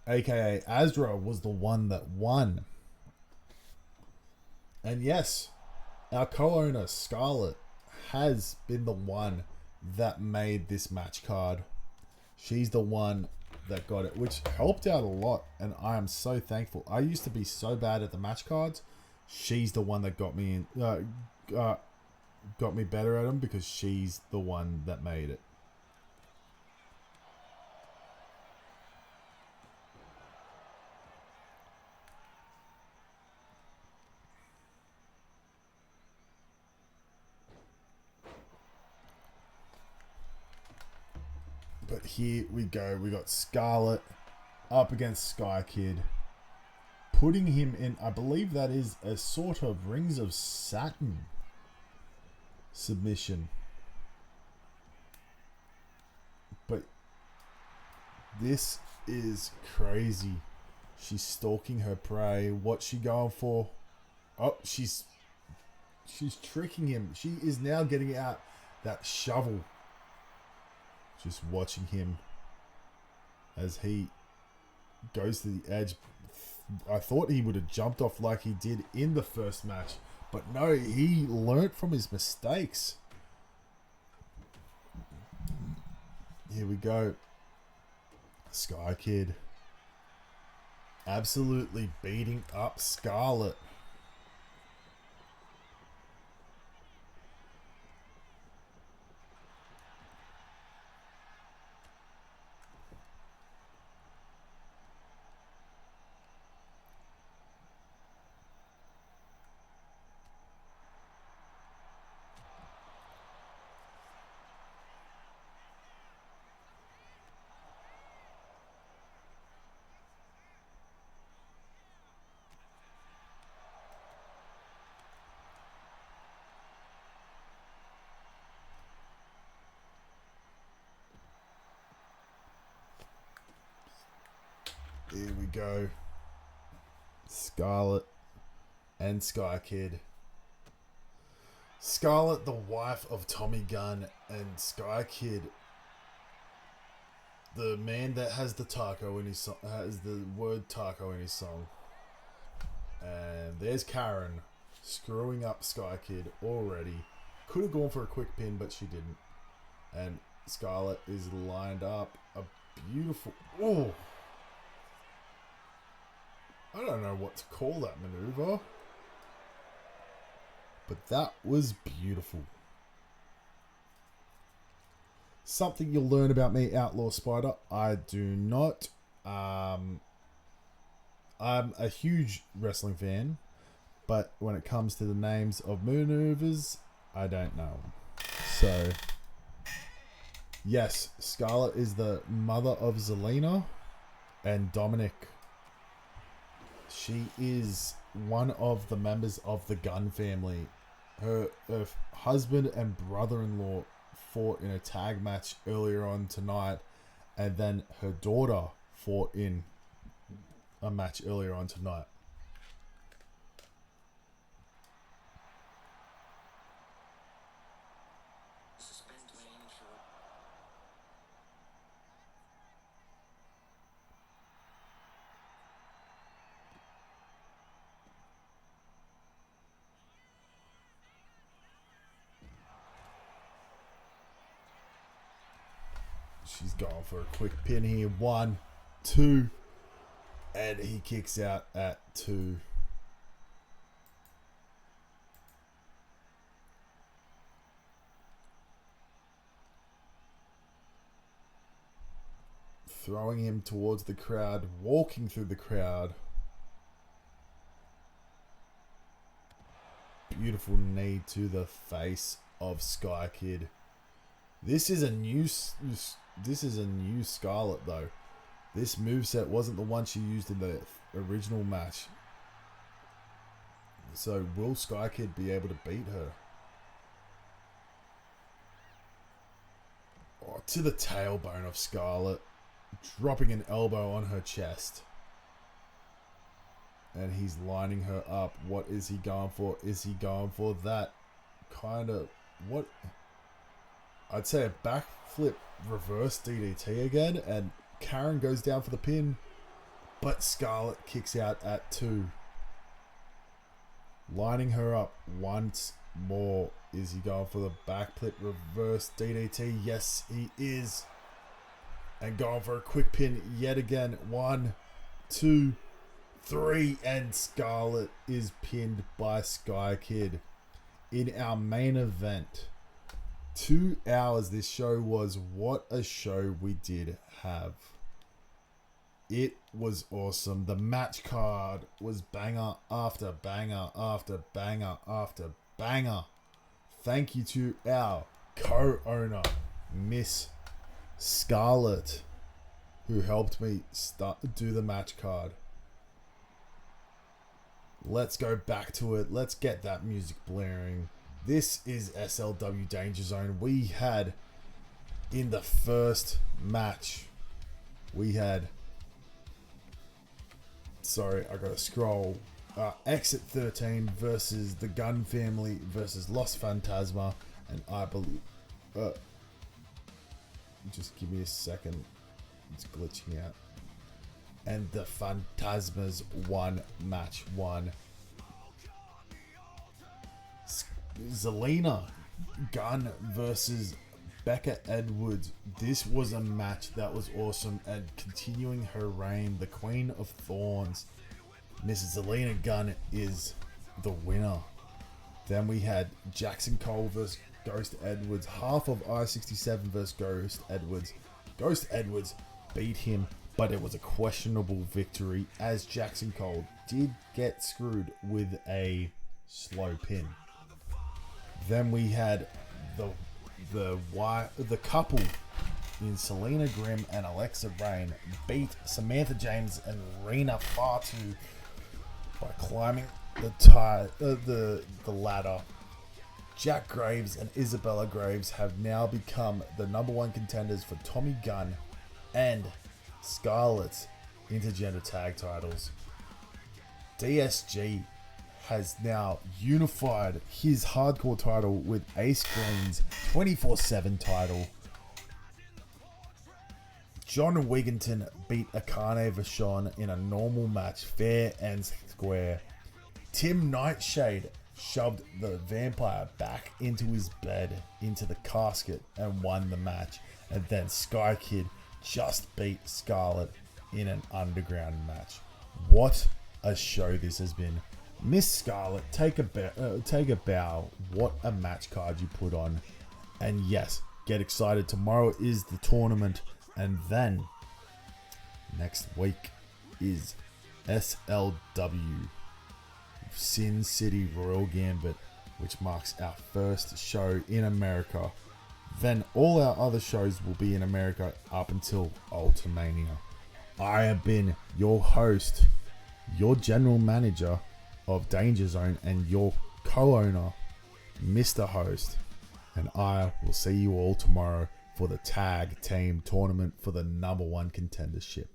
[SPEAKER 1] aka Azra, was the one that won. And yes, our co-owner Scarlet has been the one that made this match card. She's the one that got it, which helped out a lot, and I am so thankful. I used to be so bad at the match cards. She's the one that got me in, got me better at them, because she's the one that made it. But here we go. We got Scarlet up against Sky Kid, putting him in, I believe that is a sort of Rings of Saturn submission. But this is crazy. She's stalking her prey. What's she going for? Oh, she's tricking him. She is now getting out that shovel. Just watching him as he goes to the edge. I thought he would have jumped off like he did in the first match, but no, he learnt from his mistakes. Here we go. Sky Kid absolutely beating up Scarlet. Here we go. Scarlet and Sky Kid. Scarlet, the wife of Tommy Gunn, and Sky Kid, the man that has the taco in his has the word taco in his song. And there's Karen screwing up Sky Kid already. Could have gone for a quick pin, but she didn't. And Scarlet is lined up. A beautiful... Oh! I don't know what to call that maneuver. But that was beautiful. Something you'll learn about me, Outlaw Spider. I do not... I'm a huge wrestling fan. But when it comes to the names of maneuvers, I don't know. So... Yes, Scarlett is the mother of Zelina and Dominic. She is one of the members of the Gunn family. Her husband and brother-in-law fought in a tag match earlier on tonight, and then her daughter fought in a match earlier on tonight. She's going for a quick pin here. 1, 2. And he kicks out at 2. Throwing him towards the crowd. Walking through the crowd. Beautiful knee to the face of Sky Kid. This is a new Scarlet though. This moveset wasn't the one she used in the original match. So will Sky Kid be able to beat her? Oh, to the tailbone of Scarlet. Dropping an elbow on her chest. And he's lining her up. What is he going for? Is he going for that kind of... What... I'd say a backflip reverse DDT again, and Karen goes down for the pin, but Scarlet kicks out at 2. Lining her up once more. Is he going for the backflip reverse DDT? Yes, he is. And going for a quick pin yet again. 1, 2, 3, and Scarlet is pinned by Sky Kid in our main event. 2 hours this show was. What a show we did have. It was awesome. The match card was banger after banger after banger after banger. Thank you to our co-owner, Miss Scarlett, who helped me do the match card. Let's go back to it. Let's get that music blaring. This is SLW Danger Zone. We had, in the first match, we had sorry, I gotta scroll. Exit 13 versus the Gun Family versus Los Fantasma, and I believe. Just give me a second. It's glitching out. And the Phantasmas won match 1. Zelina Gunn versus Becca Edwards. This was a match that was awesome, and continuing her reign, the Queen of Thorns, Mrs. Zelina Gunn is the winner. Then we had Jackson Cole versus Ghost Edwards, half of I-67 versus Ghost Edwards. Ghost Edwards beat him, but it was a questionable victory as Jackson Cole did get screwed with a slow pin. Then we had the couple in Selena Grimm and Alexa Rain beat Samantha James and Rena Fatu by climbing the ladder. Jack Graves and Isabella Graves have now become the #1 contenders for Tommy Gunn and Scarlett's intergender tag titles. DSG has now unified his hardcore title with Ace Green's 24/7 title. John Wigginton beat Akane Vachon in a normal match, fair and square. Tim Nightshade shoved the vampire back into his bed, into the casket, and won the match. And then Sky Kid just beat Scarlett in an underground match. What a show this has been. Miss Scarlett, take a bow. What a match card you put on. And yes, get excited. Tomorrow is the tournament. And then next week is SLW, Sin City Royal Gambit, which marks our first show in America. Then all our other shows will be in America up until Ultimania. I have been your host, your general manager of Dangerzone, and your co-owner, Mr. Host. And I will see you all tomorrow for the tag team tournament for the #1 contendership.